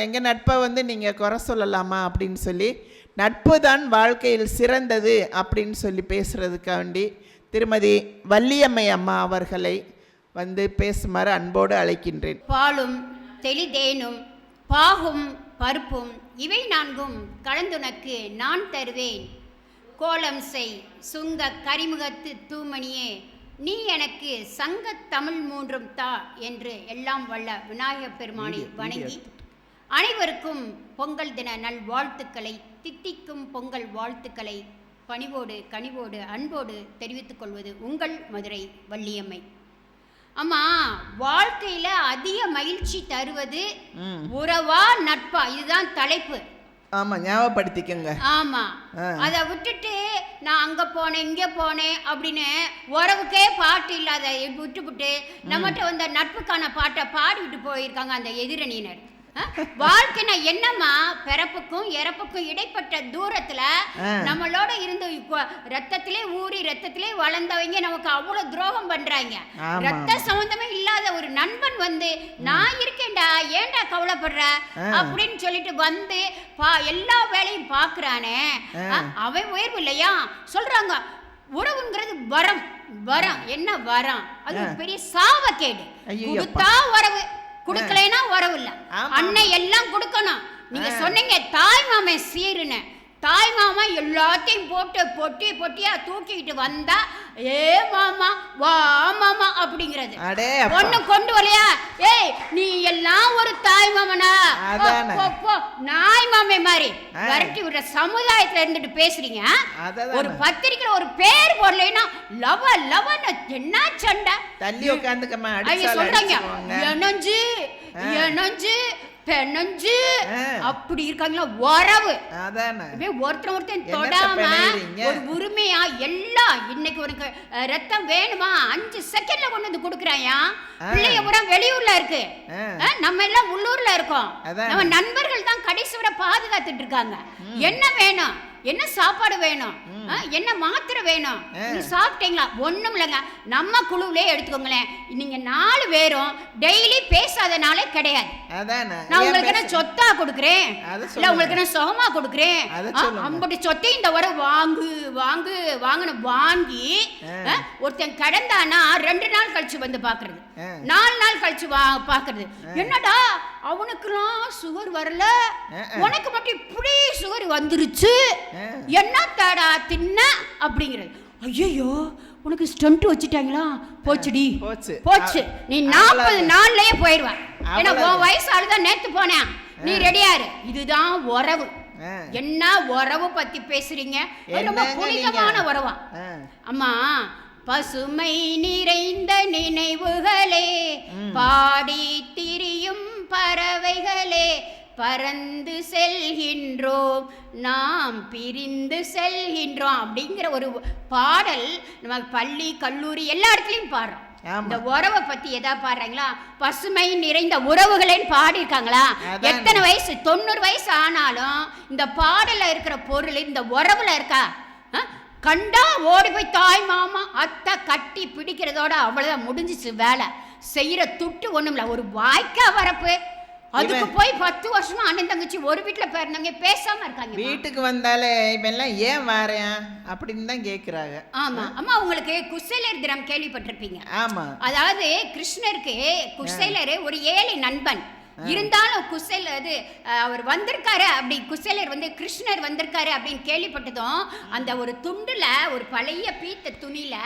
எங்கள் நட்பை வந்து நீங்கள் குறை சொல்லலாமா அப்படின்னு சொல்லி, நட்பு தான் வாழ்க்கையில் சிறந்தது அப்படின்னு சொல்லி பேசுகிறதுக்காண்டி திருமதி வள்ளியம்மை அம்மா அவர்களை வந்து பேசுமாறு அன்போடு அழைக்கின்றேன். பாலும் தெளிதேனும் பாகும் பருப்பும் இவை 4ம் கலந்துனக்கு நான் தருவேன். கோலம் செய் சுங்க கரிமுகத்து தூமணியே, நீ எனக்கு சங்க தமிழ் 3ம் தா என்று எல்லாம் வல்ல விநாயகப் பெருமானை வணங்கி அனைவருக்கும் பொங்கல் தின நல்வாழ்த்துக்களை, தித்திக்கும் பொங்கல் வாழ்த்துக்களை பணிவோடு கனிவோடு அன்போடு தெரிவித்துக் கொள்வது உங்கள் மதுரை வள்ளியம்மை. அம்மா, வாழ்க்கையில அதிக மகிழ்ச்சி தருவது உறவா நட்பா? இதுதான் தலைப்பு. ஆமா, ஞாபகப்படுத்திக்கங்க. ஆமா, அதை விட்டுட்டு நான் அங்க போனேன் இங்க போனேன் அப்படின்னு உறவுக்கே பாட்டு இல்லாத விட்டுவிட்டு நம்மகிட்ட வந்த நட்புக்கான பாட்டை பாடிவிட்டு போயிருக்காங்க அந்த எதிரணியினர். வாழ்க்கைனா என்னம்மா? பிறப்புக்கும் இறப்புக்கும் இடைப்பட்ட தூரத்துல நம்மளோட இருந்து ரத்தத்திலே ஊறி ரத்தத்திலே வளர்ந்தவங்க நமக்கு அவ்வளவு துரோகம் பண்றாங்க. ரத்த சம்பந்தமே இல்லாத ஒரு நண்பன் வந்து நான் இருக்கேன்டா, ஏன்டா கவலைப்படுற அப்படின்னு சொல்லிட்டு வந்து எல்லா வேலையும் பாக்குறானே, அவன் உயர்வு இல்லையா? சொல்றாங்க உறவுங்கிறது வரம். வரம் என்ன வரம்? அது பெரிய சாவக்கேடு. கொடுத்தா உறவு, குடுக்கலைன்னா உறவு இல்ல. அன்னை எல்லாம் கொடுக்கணும். நீங்க சொன்னீங்க தாய் மாமன் சீருன்னு. தாய் மாமா எல்லாத்தையும் போட்டு பொட்டி பொட்டியா தூக்கிட்டு வந்தா ஏ மாமா வா மாமா அப்படிங்கிறது. ஒண்ணு கொண்டு வரலையா? ஏய், நீ எல்லாம் ஒரு தாய் மாமனா? நாய் மாமே மாதிரி விரட்டி விடுற சமுதாயத்துல இருந்துட்டு பேசுறீங்க. ஒரு பத்திரிக்கையில ஒரு பேர் போடலைன்னா லவ லவன்னு என்ன சண்டை? தள்ளி உட்காந்துக்கமா சொல்றாங்க. எனஞ்சு எனஞ்சு பெண்ணஞ்சு அப்படி இருக்காங்களா உறவு. ஒருத்தர் ஒருத்தன் தொடாம ஒரு உரிமையா எல்லாம். இன்னைக்கு உனக்கு ரத்தம் வேணுமா 5 செகண்ட்ல கொண்டு வந்து கொடுக்குறாயா? பிள்ளைய பூரா வெளியூர்ல இருக்கு, நம்ம எல்லாம் உள்ளூர்ல இருக்கோம். நம்ம நண்பர்கள் தான் கடைசி வரை பாதுகாத்துட்டு இருக்காங்க. என்ன வேணும்? என்ன சாப்பாடு வேணும்? என்ன மாத்திரை வேணும்? நீ சாப்பிட்டீங்களா? ஒண்ணும் இல்லைங்க. நம்ம குழுவிலே எடுத்துக்கோங்களேன், நீங்க 4 பேரும் டெய்லி பேசாதனாலே கிடையாது. நான் உங்களுக்கு என்ன சொத்தா கொடுக்குறேன், இல்ல உங்களுக்கு என்ன சுகமா கொடுக்குறேன். அப்படி சொத்தை இந்த வர வாங்கு வாங்கு வாங்கின வாங்கி ஒருத்தன் கடந்தானா 2 நாள் கழிச்சு வந்து பாக்குறது, 4 நாள் கழிச்சு பாக்குறது. என்னடா அவனுக்குலாம் சுகர் வரல, உனக்கு மட்டும் இப்படி சுகர் வந்துருச்சு, என்ன தாடா தின்ன அப்படிங்கிறது. ஐயோ, உனக்கு ஸ்டண்ட் வச்சுட்டாங்களா? போச்சுடி போச்சு, நீ 40 நாள்லயே போயிடுவ. ஏன்னா உன் வயசு ஆளுதான் நேத்து போனேன், நீ ரெடியாரு. இதுதான் உறவு. என்ன உறவு பத்தி பேசுறீங்க? ரொம்ப புனிதமான உறவா? அம்மா, பசுமை நிறைந்த நினைவுகளே, பாடி திரியும் பறவைகளே, பறந்து செல்கின்றோம் நாம் பிரிந்து செல்கின்றோம் அப்படிங்கிற ஒரு பாடல் நம்ம பள்ளி கல்லூரி எல்லா இடத்துலையும் பாடுறோம். இந்த உறவை பத்தி எதா பாடுறாங்களா? பசுமை நிறைந்த உறவுகளேன்னு பாடியிருக்காங்களா? எத்தனை வயசு 90 வயசு ஆனாலும் இந்த பாடல இருக்கிற பொருள் இந்த உறவுல இருக்கா? கண்டா ஓடி போய் தாய் மாமா அத்தை கட்டி பிடிக்கிறதோட அவ்வளவுதான், முடிஞ்சிச்சு வேலை. செய்யற துட்டு ஒண்ணுமில்ல, ஒரு வாய்க்கா வரப்பு. அதுக்கு போய் 10 வருஷமா அண்ணன் தங்கச்சி ஒரு வீட்டுல பிறந்தவங்க பேசாம இருக்காங்க. வீட்டுக்கு வந்தாலே இவெல்லாம் ஏன் வாரேன் அப்படின்னு தான் கேக்குறாங்க. ஆமா அம்மா, உங்களுக்கு குசேலர் தினம் கேள்விப்பட்டிருப்பீங்க. ஆமா, அதாவது கிருஷ்ணருக்கு குசேலர் ஒரு ஏழை நண்பன். இருந்தாலும் அவர் வந்திருக்காரு அப்படி, குசேலர் வந்து கிருஷ்ணர் வந்திருக்காரு அப்படின்னு கேள்விப்பட்டதும் அந்த ஒரு துண்டுல ஒரு பழைய பீத்த துணியில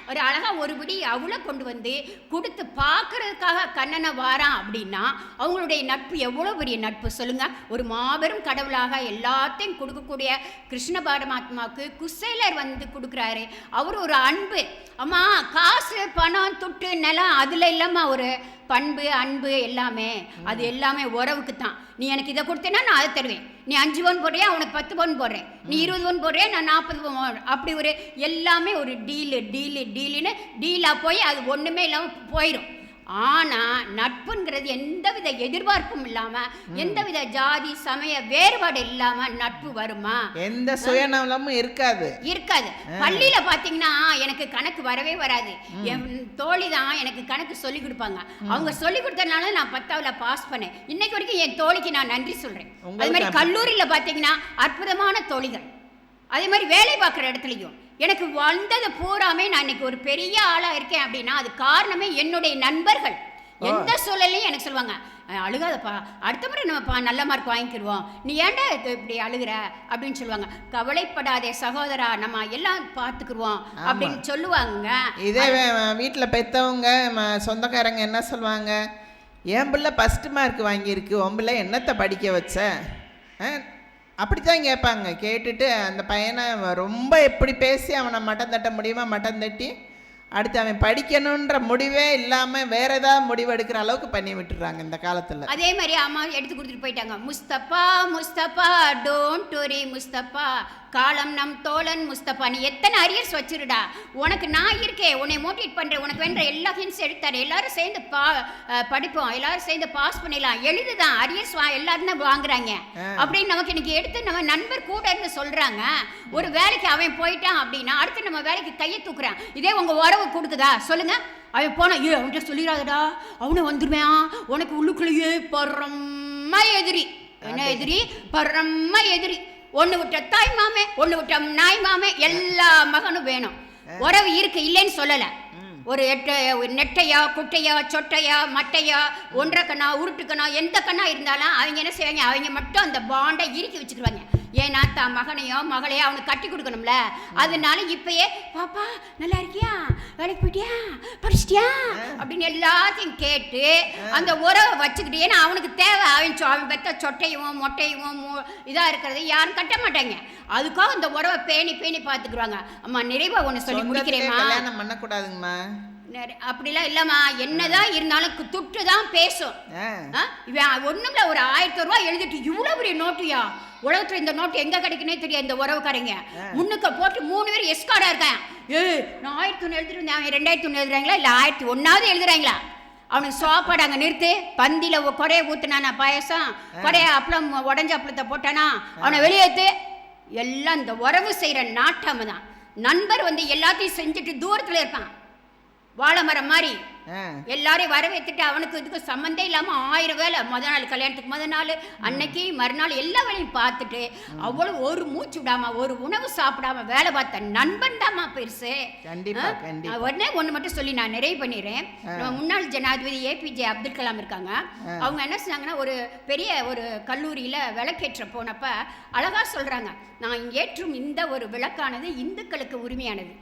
ஒரு அழகா ஒரு பிடி அவளை கொண்டு வந்து கொடுத்து பார்க்கறதுக்காக கண்ணனை வாரான் அப்படின்னா அவங்களுடைய நட்பு எவ்வளோ பெரிய நட்பு சொல்லுங்க. ஒரு மாபெரும் கடவுளாக எல்லாத்தையும் கொடுக்கக்கூடிய கிருஷ்ண பரமாத்மாவுக்கு குசேலர் வந்து கொடுக்குறாரு. அவர் ஒரு அன்பு. அம்மா, காசு பணம் துட்டு நிலம் அதுல இல்லாம ஒரு பண்பு அன்பு எல்லாமே, அது எல்லாமே உறவுக்கு தான். நீ எனக்கு இதை கொடுத்தேன்னா நான் அதை தருவேன். நீ 5 பவுன் போடுறியா, அவனுக்கு 10 பவுன் போடுறேன். நீ 20 பவுன் போடுறியா, நான் 40 பவுன். அப்படி ஒரு எல்லாமே ஒரு டீலுன்னு டீலாக போய் அது ஒன்றுமே இல்லாமல் போயிடும். ஆனால் நட்புங்கிறது எந்தவித எதிர்பார்ப்பும் இல்லாமல், எந்தவித ஜாதி சமய வேறுபாடு இல்லாமல் நட்பு வருமா? எந்த சுயநலமும் இருக்காது. பள்ளியில பார்த்தீங்கன்னா எனக்கு கணக்கு வரவே வராது. என் தோழி தான் எனக்கு கணக்கு சொல்லி கொடுப்பாங்க. அவங்க சொல்லி கொடுத்தனால நான் 10வது பாஸ் பண்ணேன். இன்னைக்கு வரைக்கும் என் தோழிக்கு நான் நன்றி சொல்றேன். அது மாதிரி கல்லூரியில் பார்த்தீங்கன்னா அற்புதமான தோழிகள். அதே மாதிரி வேலை பார்க்குற இடத்துலையும் எனக்கு வந்தது பூராமே நான் இன்னைக்கு ஒரு பெரிய ஆளாக இருக்கேன் அப்படின்னா அது காரணமே என்னுடைய நண்பர்கள். எந்த சூழலையும் எனக்கு சொல்லுவாங்க, அழுகாதப்பா, அடுத்த முறை நம்ம நல்ல மார்க் வாங்கிக்கிடுவோம், நீ ஏன்டா இப்படி அழுகிற அப்படின்னு சொல்லுவாங்க. கவலைப்படாதே சகோதரா, நம்ம எல்லாம் பார்த்துக்குருவோம் அப்படின்னு சொல்லுவாங்க. இதே வீட்டில் பெற்றவங்க சொந்தக்காரங்க என்ன சொல்லுவாங்க? என் பிள்ளை ஃபஸ்ட்டு மார்க் வாங்கியிருக்கு, உன் பிள்ளை என்னத்தை படிக்க வச்ச? அப்படி தான் கேட்பாங்க. கேட்டுட்டு அந்த பையனை ரொம்ப எப்படி பேசி அவனை மட்டம் தட்ட முடியுமா மட்டம் தட்டி அடுத்து அவன் படிக்கணுன்ற முடிவே இல்லாமல் வேற ஏதாவது முடிவு எடுக்கிற அளவுக்கு பண்ணி விட்டுறாங்க இந்த காலத்தில். அதே மாதிரி அம்மா எடுத்து கொடுத்துட்டு போயிட்டாங்க. முஸ்தபா முஸ்தபா டோன்ட் வரி முஸ்தபா, காலம் நம் தோழன் முஸ்தபா. நீ எத்தனை அரியர்ஸ் வச்சிருடா, உனக்கு நான் இருக்கேன், உன்னை மோட்டிவேட் பண்ணுறேன், உனக்கு வேண்ட எல்லா ஹிண்ட்ஸ் எடுத்தாரு, எல்லாரும் சேர்ந்து படிப்போம், எல்லாரும் சேர்ந்து பாஸ் பண்ணிடலாம், எழுதுதான் அரியர்ஸ் எல்லாரும் தான் வாங்குறாங்க அப்படின்னு நமக்கு இன்னைக்கு எடுத்து நம்ம நண்பர் கூட இருந்து சொல்றாங்க. ஒரு வேலைக்கு அவன் போயிட்டான் அப்படின்னா அடுத்து நம்ம வேலைக்கு கையை தூக்குறான். இதே உங்க உறவு கொடுக்குதா சொல்லுங்க? அவன் போனா அவன்கிட்ட சொல்லிடாதடா, அவனை வந்துருவேன், உனக்கு உள்ளுக்குள்ளேயே பரம்ம எதிரி. என்ன எதிரி? பரம்ம எதிரி. ஒன்று விட்ட தாய் மாமே, ஒன்று விட்ட நாய் மாமே, எல்லா மகனும் வேணும். உறவு இருக்கு, இல்லைன்னு சொல்லலை. ஒரு நெட்டையா குட்டையா சொட்டையா மட்டையா ஒன்றரை கண்ணா உருட்டுக்கண்ணா எந்த கண்ணா இருந்தாலும் அவங்க என்ன செய்வாங்க, அவங்க மட்டும் அந்த பாண்டை இறுக்கி வச்சுக்கிடுவாங்க. ஏன்னா தான் மகனையோ மகளையோ அவனுக்கு கட்டி கொடுக்கணும்ல. அதனால இப்பயே பாப்பா நல்லா இருக்கியா, வேலைக்கு போயிட்டியா, படிச்சிட்டியா அப்படின்னு எல்லாத்தையும் கேட்டு அந்த உறவை வச்சுக்கிட்டு, ஏன்னா அவனுக்கு தேவை, அவன் பெத்த சொட்டையும் மொட்டையும் இதா இருக்கிறது யாரும் கட்ட மாட்டாங்க. அதுக்காக அந்த உறவை பேணி பேணி பார்த்துக்குறாங்க. அம்மா நிறைவா ஒன்று சொல்லி முடிக்கிறேம்மா, கல்யாணம் பண்ணக்கூடாதுங்கம்மா. அப்படிலாம் இல்லம்மா, என்னதான் இருந்தாலும் துட்டு தான் பேசும். இவன் ஒண்ணுல ஒரு 1000 ரூபாய் எழுதிட்டு இவ்வளவு பெரிய நோட்டுயா, உலகத்துல இந்த நோட்டு எங்க கிடைக்குன்னே தெரியாது. இந்த உறவுக்காரங்க முன்னுக்க போட்டு 3 பேர் எஸ்கார்டா இருக்கான். நான் 1001 எழுதிருந்தேன், அவன் 2001 எழுதுறாங்களா இல்ல 1001 எழுதுறாங்களா? அவனுக்கு சாப்பாடு அங்கே நிறுத்து, பந்தியில் கொடையை ஊற்றுனானா பாயசம், கொடையை அப்பளம் உடஞ்ச அப்பளத்தை போட்டானா அவனை வெளியேற்று. எல்லாம் இந்த உறவு செய்கிற நாட்டம் தான். நண்பர் எல்லாத்தையும் செஞ்சுட்டு தூரத்தில் இருப்பான், வாழை மரம் மாதிரி எல்லாரையும் வரவேற்றுட்டு அவனுக்கு இதுக்கு சம்மந்தே இல்லாமல் 1000 வேலை. நாள் கல்யாணத்துக்கு நாள் அன்னைக்கு மறுநாள் எல்லா வேலையும் பார்த்துட்டு அவ்வளோ ஒரு மூச்சு விடாம ஒரு உணவு சாப்பிடாம வேலை பார்த்த நண்பன் தான்மா பெருசு. உடனே ஒன்று மட்டும் சொல்லி நான் நிறைவு பண்ணிடுறேன். நம்ம முன்னாள் ஜனாதிபதி APJ அப்துல் கலாம் இருக்காங்க. அவங்க என்ன சொன்னாங்கன்னா, ஒரு பெரிய ஒரு கல்லூரியில் விளக்கேற்ற போனப்ப அழகா சொல்றாங்க, நான் ஏற்றும் இந்த ஒரு விளக்கானது இந்துக்களுக்கு உரிமையானது,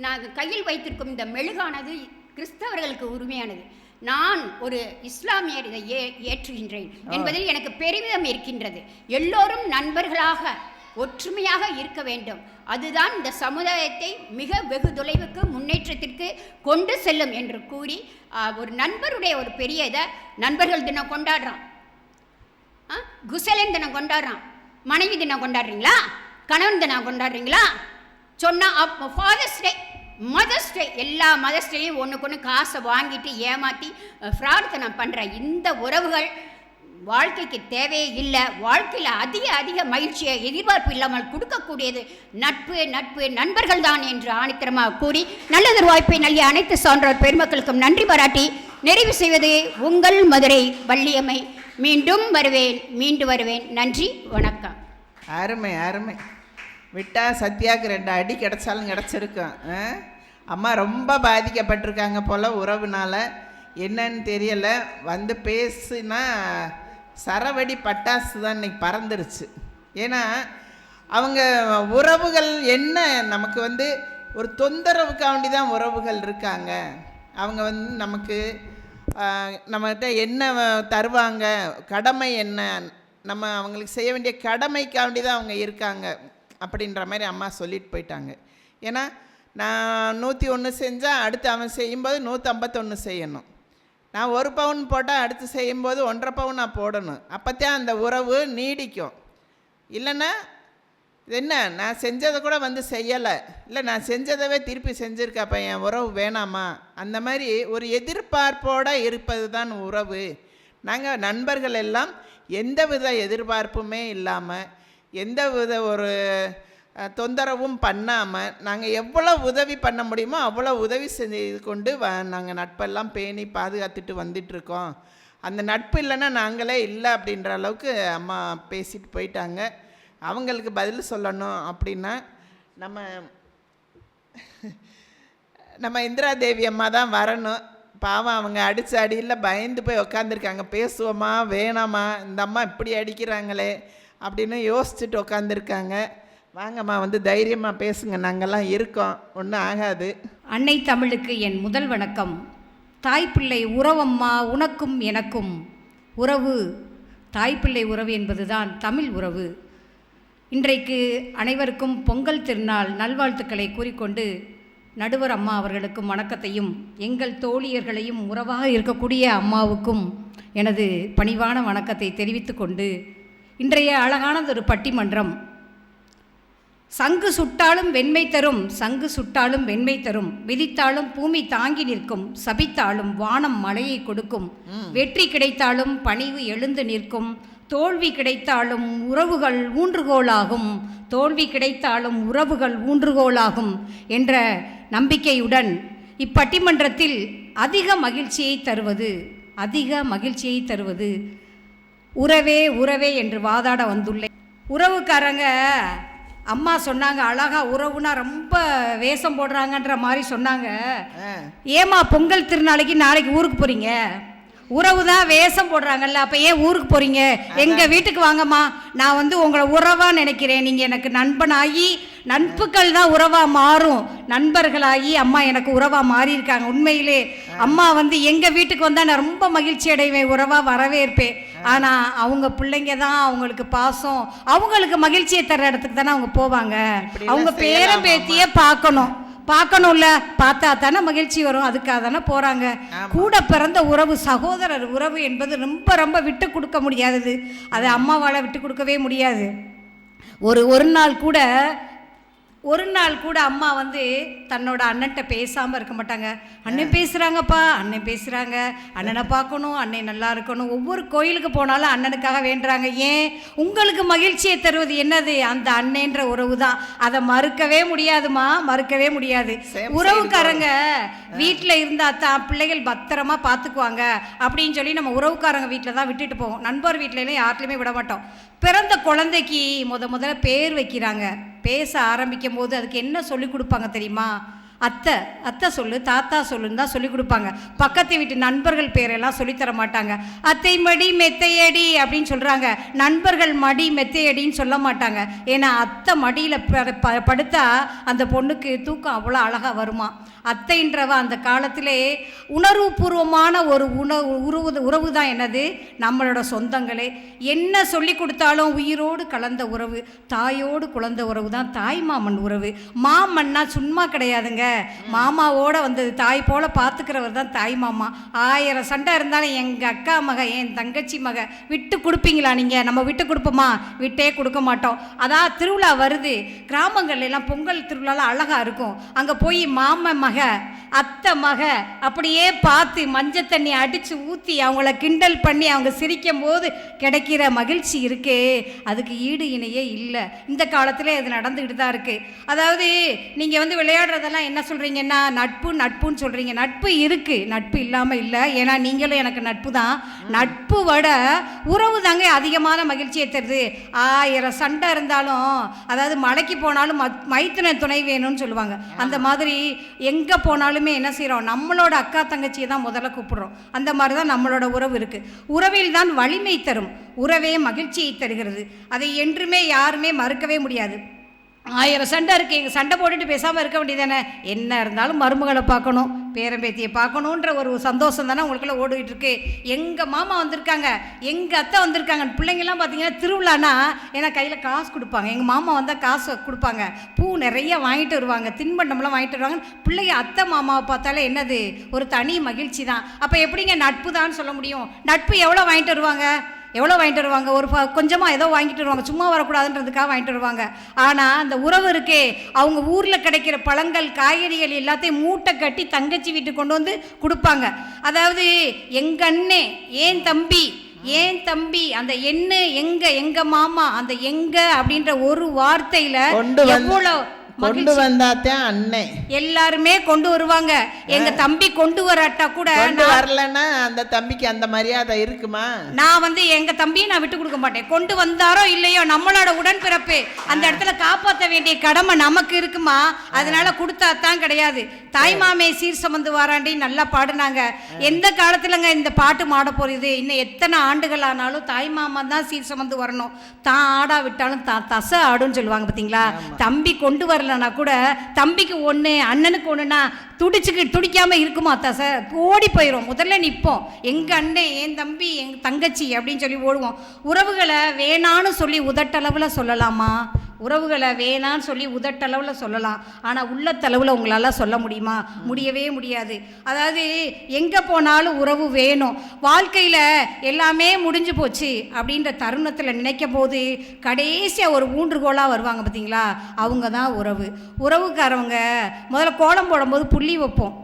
நான் கையில் வைத்திருக்கும் இந்த மெழுகானது கிறிஸ்தவர்களுக்கு உரிமையானது, நான் ஒரு இஸ்லாமியர் இதை ஏற்றுகின்றேன் என்பதில் எனக்கு பெருமிதம் இருக்கின்றது. எல்லோரும் நண்பர்களாக ஒற்றுமையாக இருக்க வேண்டும், அதுதான் இந்த சமுதாயத்தை மிக வெகு தொலைவுக்கு முன்னேற்றத்திற்கு கொண்டு செல்லும் என்று கூறி ஒரு நண்பருடைய ஒரு பெரிய இதை நண்பர்கள் தினம் கொண்டாடுறான், குசலன் தினம் கொண்டாடுறான், மனைவி தினம் கொண்டாடுறீங்களா, கணவன் தினம் கொண்டாடுறீங்களா சொன்னா, ஃபாதர்ஸ் டே, மதர்ஸ் டே, எல்லா மதர்ஸ் டேயும் ஒன்றுக்கு காசை வாங்கிட்டு ஏமாற்றி ஃப்ராடுத்தனம் பண்ணுற இந்த உறவுகள் வாழ்க்கைக்கு தேவையே இல்லை. வாழ்க்கையில் அதிக மகிழ்ச்சியை எதிர்பார்ப்பு இல்லாமல் கொடுக்கக்கூடியது நட்பு நட்பு நண்பர்கள் தான் என்று ஆணித்தரமாக கூறி நல்லதொரு வாய்ப்பை நல்கிய அனைத்து சான்றோர் பெருமக்களுக்கும் நன்றி பாராட்டி நிறைவு செய்வது உங்கள் மதுரை வள்ளியம்மை. மீண்டும் வருவேன். நன்றி, வணக்கம். அருமை அருமை. விட்டால் சத்யாவுக்கு 2 அடி கிடச்சாலும் கிடச்சிருக்கும். அம்மா ரொம்ப பாதிக்கப்பட்டிருக்காங்க போல் உறவுனால, என்னன்னு தெரியலை. பேசுனா சரவடி பட்டாசு தான் இன்னைக்கு பறந்துருச்சு. ஏன்னா அவங்க உறவுகள் என்ன, நமக்கு ஒரு தொந்தரவுக்காண்டி தான் உறவுகள் இருக்காங்க. அவங்க நமக்கு நம்மகிட்ட என்ன தருவாங்க, கடமை என்ன, நம்ம அவங்களுக்கு செய்ய வேண்டிய கடமைக்காண்டி தான் அவங்க இருக்காங்க அப்படின்ற மாதிரி அம்மா சொல்லிட்டு போயிட்டாங்க. ஏன்னா நான் 101 செஞ்சால் அடுத்து அவன் செய்யும்போது 151 செய்யணும். நான் 1 பவுன் போட்டால் அடுத்து செய்யும்போது 1.5 பவுன் நான் போடணும். அப்போத்தான் அந்த உறவு நீடிக்கும். இல்லைன்னா என்ன, நான் செஞ்சதை கூட செய்யலை, இல்லை நான் செஞ்சதவே திருப்பி செஞ்சுருக்கேன், அப்போ என் உறவு வேணாமா, அந்த மாதிரி ஒரு எதிர்பார்ப்போடு இருப்பது தான் உறவு. நாங்கள் நண்பர்கள் எல்லாம் எந்தவித எதிர்பார்ப்புமே இல்லாமல், எந்தவித ஒரு தொந்தரவும் பண்ணாமல், நாங்கள் எவ்வளோ உதவி பண்ண முடியுமோ அவ்வளோ உதவி செஞ்சு கொண்டு நாங்கள் நட்பெல்லாம் பேணி பாதுகாத்துட்டு வந்துட்டுருக்கோம். அந்த நட்பு இல்லைன்னா நாங்களே இல்லை அப்படின்ற அளவுக்கு அம்மா பேசிட்டு போயிட்டாங்க. அவங்களுக்கு பதில் சொல்லணும் அப்படின்னா நம்ம இந்திரா தேவி அம்மா தான் வரணும். பாவம், அவங்க அடித்த அடியில் பயந்து போய் உக்காந்துருக்காங்க. பேசுவோமா வேணாமா, இந்த அம்மா இப்படி அடிக்கிறாங்களே அப்படின்னு யோசிச்சுட்டு உக்காந்துருக்காங்க. வாங்கம்மா, தைரியமாக பேசுங்க, நாங்கள்லாம் இருக்கோம், ஒன்றும் ஆகாது. அன்னை தமிழுக்கு என் முதல் வணக்கம். தாய்ப்பிள்ளை உறவம்மா உனக்கும் எனக்கும் உறவு. தாய்ப்பிள்ளை உறவு என்பதுதான் தமிழ் உறவு. இன்றைக்கு அனைவருக்கும் பொங்கல் திருநாள் நல்வாழ்த்துக்களை கூறிக்கொண்டு நடுவர் அம்மா அவர்களுக்கும் வணக்கத்தையும், எங்கள் தோழியர்களையும் உறவாக இருக்கக்கூடிய அம்மாவுக்கும் எனது பணிவான வணக்கத்தை தெரிவித்துக் கொண்டு, இன்றைய அழகானதொரு பட்டிமன்றம். சங்கு சுட்டாலும் வெண்மை தரும், சங்கு சுட்டாலும் வெண்மை தரும், விதித்தாலும் பூமி தாங்கி நிற்கும், சபித்தாலும் வானம் மழையை கொடுக்கும், வெற்றி கிடைத்தாலும் பணிவு எழுந்து நிற்கும், தோல்வி கிடைத்தாலும் உறவுகள் ஊன்றுகோலாகும், தோல்வி கிடைத்தாலும் உறவுகள் ஊன்றுகோலாகும் என்ற நம்பிக்கையுடன் இப்பட்டிமன்றத்தில் அதிக மகிழ்ச்சியை தருவது உறவே உறவே என்று வாதாட வந்துள்ளேன். உறவுக்காரங்க அம்மா சொன்னாங்க, அழகா உறவுனா ரொம்ப வேஷம் போடுறாங்கன்ற மாதிரி சொன்னாங்க. ஏமா பொங்கல் திருநாளைக்கு நாளைக்கு ஊருக்கு போறீங்க? உறவு தான் வேஷம் போடுறாங்கல்ல, அப்போ ஏன் ஊருக்கு போகிறீங்க? எங்கள் வீட்டுக்கு வாங்கம்மா, நான் வந்து உங்களை உறவாக நினைக்கிறேன். நீங்கள் எனக்கு நண்பனாகி, நட்புகள் தான் உறவாக மாறும், நண்பர்களாகி அம்மா எனக்கு உறவாக மாறியிருக்காங்க. உண்மையிலே அம்மா வந்து எங்கள் வீட்டுக்கு வந்தால் நான் ரொம்ப மகிழ்ச்சி அடைவேன், உறவாக வரவேற்பேன். ஆனால் அவங்க பிள்ளைங்க தான் அவங்களுக்கு பாசம், அவங்களுக்கு மகிழ்ச்சியை தர்ற இடத்துக்கு தானே அவங்க போவாங்க. அவங்க பேர பேத்தியே பார்க்கணும்ல, பார்த்தா தானே மகிழ்ச்சி வரும், அதுக்காக தானே போகிறாங்க. கூட பிறந்த உறவு, சகோதரர் உறவு என்பது ரொம்ப ரொம்ப விட்டு கொடுக்க முடியாதது. அதை அம்மாவால் விட்டு கொடுக்கவே முடியாது. ஒரு நாள் கூட அம்மா வந்து தன்னோட அண்ணன்ட்ட பேசாமல் இருக்க மாட்டாங்க. அண்ணன் பேசுகிறாங்கப்பா, அண்ணன் பேசுகிறாங்க, அண்ணனை பார்க்கணும், அண்ணன் நல்லா இருக்கணும். ஒவ்வொரு கோயிலுக்கு போனாலும் அண்ணனுக்காக வேண்டுறாங்க. ஏன்? உங்களுக்கு மகிழ்ச்சியை தருவது என்னது? அந்த அண்ணன்ற உறவு தான். அதை மறுக்கவே முடியாதுமா, மறுக்கவே முடியாது. உறவுக்காரங்க வீட்டில் இருந்தால் தான் பிள்ளைகள் பத்திரமா பார்த்துக்குவாங்க அப்படின்னு சொல்லி நம்ம உறவுக்காரங்க வீட்டில் தான் விட்டுட்டு போவோம். நண்பர் வீட்டிலலாம் யார்ட்லையுமே விட மாட்டோம். பிறந்த குழந்தைக்கு முதல்ல பேர் வைக்கிறாங்க. பேச ஆரம்பிக்கும் போது அதுக்கு என்ன சொல்லி கொடுப்பாங்க தெரியுமா? அத்தை சொல்லு, தாத்தா சொல்லுன்னு தான் சொல்லி கொடுப்பாங்க. பக்கத்து வீட்டு நண்பர்கள் பேரெல்லாம் சொல்லித்தர மாட்டாங்க. அத்தை மடி மெத்தையடி அப்படின்னு சொல்கிறாங்க, நண்பர்கள் மடி மெத்தையடின்னு சொல்ல மாட்டாங்க. ஏன்னா அத்தை மடியில் படுத்தா அந்த பொண்ணுக்கு தூக்கம் அவ்வளோ அழகாக வருமா. அத்தைன்றவ அந்த காலத்திலே உணர்வுபூர்வமான ஒரு உறவு தான் என்னது, நம்மளோட சொந்தங்களே. என்ன சொல்லி கொடுத்தாலும் உயிரோடு கலந்த உறவு, தாயோடு குழந்த உறவு தான் தாய் மாமன் உறவு. மாமன்னா சும்மா கிடையாதுங்க, மாமாவோட வந்தது. தாய் போல பார்த்துக்கிறவர் தான் தாய் மாமா. 1000 சண்டை இருந்தாலும் எங்கள் அக்கா மக, என் தங்கச்சி மக விட்டு கொடுப்பீங்களா நீங்கள்? நம்ம விட்டு கொடுப்போமா? விட்டே கொடுக்க மாட்டோம். அதான் திருவிழா வருது, கிராமங்கள்ல எல்லாம் பொங்கல் திருவிழாலாம் அழகாக இருக்கும். அங்கே போய் மாமன் மக, அத்தை மக அப்படியே பார்த்து மஞ்சள் தண்ணி அடித்து ஊற்றி அவங்கள கிண்டல் பண்ணி அவங்க சிரிக்கும் போது கிடைக்கிற மகிழ்ச்சி இருக்கே, அதுக்கு ஈடு இணையே இல்லை. இந்த காலத்தில் அது நடந்துக்கிட்டு தான் இருக்குது. அதாவது நீங்கள் வந்து விளையாடுறதெல்லாம் என்ன சொல்கிறீங்கன்னா நட்புன்னு சொல்கிறீங்க. நட்பு இருக்குது, நட்பு இல்லாமல் இல்லை. ஏன்னா நீங்களும் எனக்கு நட்பு தான். நட்பு விட உறவு தாங்க அதிகமான மகிழ்ச்சியை தருது. 1000 சண்டை இருந்தாலும், அதாவது மலைக்கு போனாலும் மைத்துன துணை வேணும்னு சொல்லுவாங்க. அந்த மாதிரி எங்கே போனாலுமே என்ன செய்கிறோம், நம்மளோட அக்கா தங்கச்சியை தான் முதல்ல கூப்பிடுறோம். அந்த மாதிரி தான் நம்மளோட உறவு இருக்குது. உறவில் தான் வலிமை தரும், உறவே மகிழ்ச்சியை தருகிறது. அதை என்றுமே யாருமே மறுக்கவே முடியாது. 1000 சண்டை இருக்குது, எங்கள் சண்டை போட்டுட்டு பேசாமல் இருக்க வேண்டியதானே? என்ன இருந்தாலும் மருமகளை பார்க்கணும், பேரம்பேத்தியை பார்க்கணுன்ற ஒரு சந்தோஷம் தானே உங்களுக்குள்ள ஓடிட்டு இருக்கு. எங்கள் மாமா வந்திருக்காங்க, எங்கள் அத்தை வந்திருக்காங்க. பிள்ளைங்கள்லாம் பார்த்தீங்கன்னா திருவிழானா ஏன்னா கையில் காசு கொடுப்பாங்க. எங்கள் மாமா வந்தால் காசு கொடுப்பாங்க, பூ நிறைய வாங்கிட்டு வருவாங்க, தின்பண்டம்லாம் வாங்கிட்டு வருவாங்க. பிள்ளைங்க அத்தை மாமாவை பார்த்தாலே என்னது ஒரு தனி மகிழ்ச்சி தான். அப்போ எப்படிங்க நட்பு தான் சொல்ல முடியும்? நட்பு எவ்வளோ வாங்கிட்டு வருவாங்க? ஒரு கொஞ்சமாக ஏதோ வாங்கிட்டு வருவாங்க, சும்மா வரக்கூடாதுன்றதுக்காக வாங்கிட்டு வருவாங்க. ஆனால் அந்த உறவு இருக்கே, அவங்க ஊரில் கிடைக்கிற பழங்கள் காய்கறிகள் எல்லாத்தையும் மூட்டை கட்டி தங்கச்சி வீட்டுக்கு கொண்டு வந்து கொடுப்பாங்க. அதாவது எங்கள் அண்ணே, ஏன் தம்பி, அந்த எண்ணு எங்க மாமா, அந்த எங்க அப்படின்ற ஒரு வார்த்தையில் எவ்வளோ கொண்டு வந்தாத்தான் அண்ணே எல்லாருமே கொண்டு வருவாங்க. எங்க தம்பி கொண்டு வராட்டா கூட வரலன்னா அந்த தம்பிக்கு அந்த மரியாதை இருக்குமா? நான் வந்து எங்க தம்பியை நான் விட்டு கொடுக்க மாட்டேன். கொண்டு வந்தாரோ இல்லையோ நம்மளோட உடன்பிறப்பு, அந்த இடத்துல காப்பாற்ற வேண்டிய கடமை நமக்கு இருக்குமா? அதனால கொடுத்தா தான் கிடையாது. தாய்மாமே சீர் சுமந்து வாராண்டி நல்லா பாடுனாங்க. எந்த காலத்துலங்க இந்த பாட்டு மாட போறது? இன்னும் எத்தனை ஆண்டுகள் ஆனாலும் தாய்மாமா தான் சீர் சுமந்து வரணும். தான் ஆடா விட்டாலும் தான் தசை ஆடுன்னு சொல்லுவாங்க பார்த்தீங்களா? தம்பி கொண்டு வரல வரலன்னா கூட தம்பிக்கு ஒன்று அண்ணனுக்கு ஒன்றுனா துடிக்காமல் இருக்குமா சார், ஓடி போயிடும். முதல்ல நிற்போம், எங்கள் அண்ணன் என் தம்பி எங்கள் தங்கச்சி அப்படின்னு சொல்லி ஓடுவோம். உறவுகளை வேணான்னு சொல்லி உதட்டளவில் சொல்லலாமா? உறவுகளை வேணான்னு சொல்லி உதட்டளவில் சொல்லலாம், ஆனால் உள்ளத்தளவில் உங்களால் சொல்ல முடியுமா? முடியவே முடியாது. அதாவது எங்கே போனாலும் உறவு வேணும். வாழ்க்கையில் எல்லாமே முடிஞ்சு போச்சு அப்படின்ற தருணத்தில் நினைக்கும் போது கடைசியாக ஒரு ஊன்றுகோலாக வருவாங்க பார்த்தீங்களா, அவங்க தான் உறவு. உறவுக்காரவங்க முதல்ல கோலம் போடும்போது புள்ளி வைப்போம்,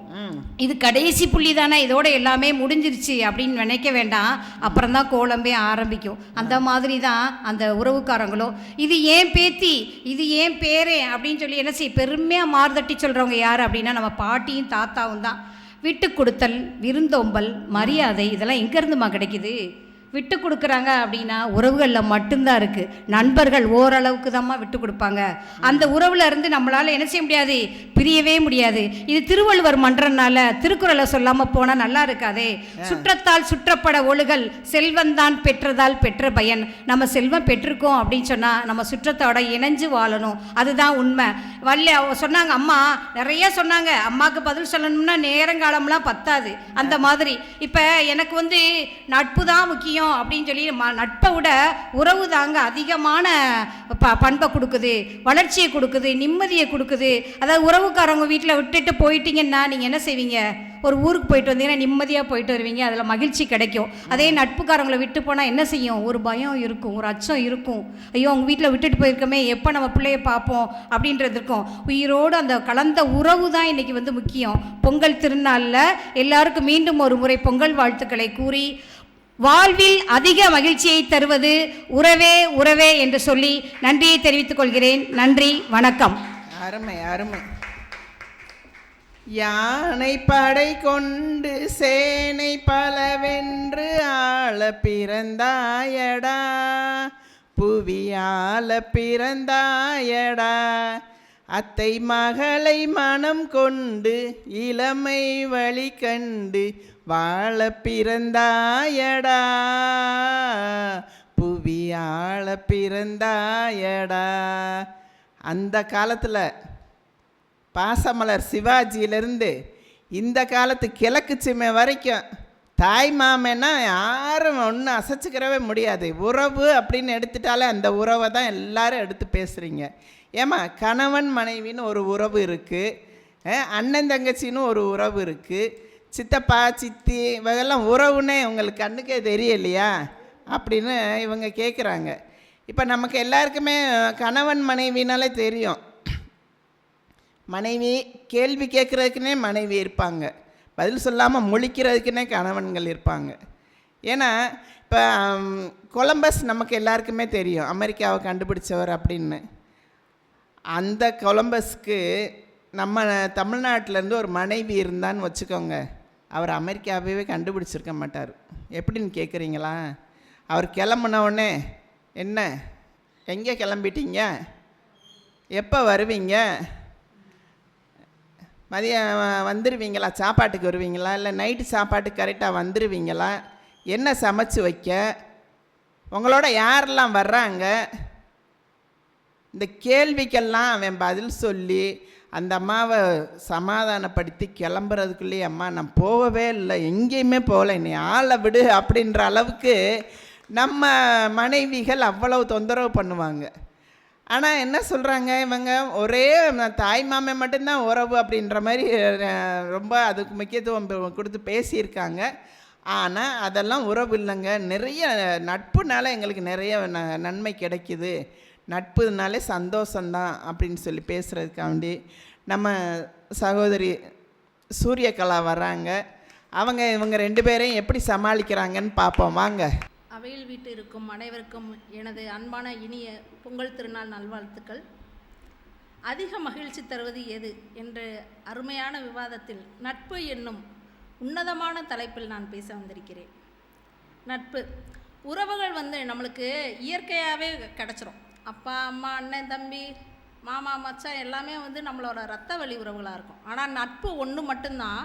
இது கடைசி புள்ளி தானே, இதோட எல்லாமே முடிஞ்சிருச்சு அப்படின்னு நினைக்க வேண்டாம், அப்புறம் தான் கோலம்பே ஆரம்பிக்கும். அந்த மாதிரி தான் அந்த உறவுக்காரங்களும், இது ஏன் பேத்தி, இது ஏன் பேரே அப்படின்னு சொல்லி என்ன செய்ய பெருமையாக மாறுதட்டி சொல்கிறவங்க யார் அப்படின்னா நம்ம பாட்டியும் தாத்தாவும் தான். விட்டு கொடுத்தல், விருந்தோம்பல், மரியாதை இதெல்லாம் எங்கேருந்துமா கிடைக்குது? விட்டு கொடுக்குறாங்க அப்படின்னா உறவுகளில் மட்டும்தான் இருக்குது. நண்பர்கள் ஓரளவுக்கு தான்மா விட்டு கொடுப்பாங்க. அந்த உறவில் இருந்து நம்மளால் என்ன செய்ய முடியாது, பிரியவே முடியாது. இது திருவள்ளுவர் மன்றனால திருக்குறளை சொல்லாமல் போனால் நல்லா இருக்காதே. சுற்றத்தால் சுற்றப்பட ஒழுகல், செல்வந்தான் பெற்றதால் பெற்ற பயன். நம்ம செல்வம் பெற்றிருக்கோம் அப்படின்னு சொன்னால் நம்ம சுற்றத்தோட இணைஞ்சு வாழணும், அதுதான் உண்மை. சொன்னாங்க அம்மா, நிறைய சொன்னாங்க, அம்மாவுக்கு பதில் சொல்லணும்னா நேரங்காலம்லாம் பத்தாது. அந்த மாதிரி இப்போ எனக்கு நட்பு தான் முக்கியம் அப்படின்னு சொல்லி நட்பை விட உறவு தாங்க அதிகமான பண்பை கொடுக்குது, வளர்ச்சியை கொடுக்குது, நிம்மதியை கொடுக்குது. அதாவது உறவுக்காரவங்க வீட்டில் விட்டுட்டு போயிட்டீங்கன்னா நீங்கள் என்ன செய்வீங்க, ஒரு ஊருக்கு போயிட்டு வந்தீங்கன்னா நிம்மதியாக போயிட்டு வருவீங்க, அதில் மகிழ்ச்சி கிடைக்கும். அதே நட்புக்காரங்களை விட்டு போனால் என்ன செய்யும், ஒரு பயம் இருக்கும், ஒரு அச்சம் இருக்கும். ஐயோ அவங்க வீட்டில் விட்டுட்டு போயிருக்கோமே, எப்போ நம்ம பிள்ளைய பார்ப்போம் அப்படின்றது இருக்கும். உயிரோடு அந்த கலந்த உறவு தான் இன்றைக்கி முக்கியம். பொங்கல் திருநாளில் எல்லாருக்கும் மீண்டும் ஒரு முறை பொங்கல் வாழ்த்துக்களை கூறி, வாழ்வில் அதிக மகிழ்ச்சியை தருவது உறவே உறவே என்று சொல்லி நன்றியை தெரிவித்துக் கொள்கிறேன். நன்றி, வணக்கம். அருமை அருமை. யானை படை கொண்டு சேனை பலவென்று ஆள பிறந்தாயடா, புவியாள பிறந்தாயடா. அத்தை மகளை மனம் கொண்டு இளமை வழி கண்டு வாழ பிறந்தாயடா, புவியாள பிறந்தாயடா. அந்த காலத்தில் பாசமலர் சிவாஜியிலேருந்து இந்த காலத்து கிழக்கு சீமை வரைக்கும் தாய் மாமன்னா யாரும் ஒன்றும் அசைச்சிக்கிறவே முடியாது. உறவு அப்படின்னு எடுத்துட்டாலே அந்த உறவை தான் எல்லாரும் எடுத்து பேசுகிறீங்க. ஏமா, கணவன் மனைவின்னு ஒரு உறவு இருக்குது, அண்ணன் தங்கச்சின்னு ஒரு உறவு இருக்குது, சித்தப்பா சித்தி இவங்கெல்லாம் உறவுன்னே உங்களுக்கு கண்ணுக்கே தெரியலையா அப்படின்னு இவங்க கேட்குறாங்க. இப்போ நமக்கு எல்லாருக்குமே கணவன் மனைவினாலே தெரியும். மனைவி கேள்வி கேட்குறதுக்குனே மனைவி இருப்பாங்க, பதில் சொல்லாமல் முழிக்கிறதுக்குனே கணவன்கள் இருப்பாங்க. ஏன்னா இப்போ கொலம்பஸ் நமக்கு எல்லாருக்குமே தெரியும், அமெரிக்காவை கண்டுபிடிச்சவர் அப்படின்னு. அந்த கொலம்பஸ்க்கு நம்ம தமிழ்நாட்டிலேருந்து ஒரு மனைவி இருந்தான்னு வச்சுக்கோங்க, அவர் அமெரிக்காவே கண்டுபிடிச்சிருக்க மாட்டார். எப்படின்னு கேட்குறீங்களா? அவர் கிளம்புனவுடனே, என்ன எங்கே கிளம்பிட்டீங்க, எப்போ வருவீங்க, மதியம் வந்துடுவீங்களா, சாப்பாட்டுக்கு வருவீங்களா, இல்லை நைட்டு சாப்பாட்டுக்கு கரெக்டாக வந்துடுவீங்களா, என்ன சமைச்சு வைக்க, உங்களோட யாரெல்லாம் வர்றாங்க, இந்த கேள்விக்கெல்லாம் அவன் பதில் சொல்லி அந்த அம்மாவை சமாதானப்படுத்தி கிளம்புறதுக்குள்ளேயே, அம்மா நான் போகவே இல்லை, எங்கேயுமே போகல, என்னை ஆளை விடு அப்படின்ற அளவுக்கு நம்ம மனைவிகள் அவ்வளவு தொந்தரவு பண்ணுவாங்க. ஆனால் என்ன சொல்கிறாங்க இவங்க, ஒரே தாய் மாமன் மட்டும்தான் உறவு அப்படின்ற மாதிரி ரொம்ப அதுக்கு முக்கியத்துவம் கொடுத்து பேசியிருக்காங்க. ஆனால் அதெல்லாம் உறவு இல்லைங்க. நிறைய நட்புனால எங்களுக்கு நிறைய நன்மை கிடைக்குது, நட்புனாலே சந்தோஷந்தான் அப்படின்னு சொல்லி பேசுகிறதுக்காண்டி நம்ம சகோதரி சூரியகலா வர்றாங்க. இவங்க ரெண்டு பேரையும் எப்படி சமாளிக்கிறாங்கன்னு பார்ப்போம் வாங்க. அவையில் வீட்டு இருக்கும் அனைவருக்கும் எனது அன்பான இனிய பொங்கல் திருநாள் நல்வாழ்த்துக்கள். அதிக மகிழ்ச்சி தருவது எது என்ற அருமையான விவாதத்தில் நட்பு என்னும் உன்னதமான தலைப்பில் நான் பேச வந்திருக்கிறேன். நட்பு உறவுகள் நம்மளுக்கு இயற்கையாகவே கிடச்சிரும். அப்பா அம்மா அண்ணன் தம்பி மாமா மச்சான் எல்லாமே நம்மளோட ரத்த வழி உறவுகளாக இருக்கும். ஆனால் நட்பு ஒன்று மட்டும்தான்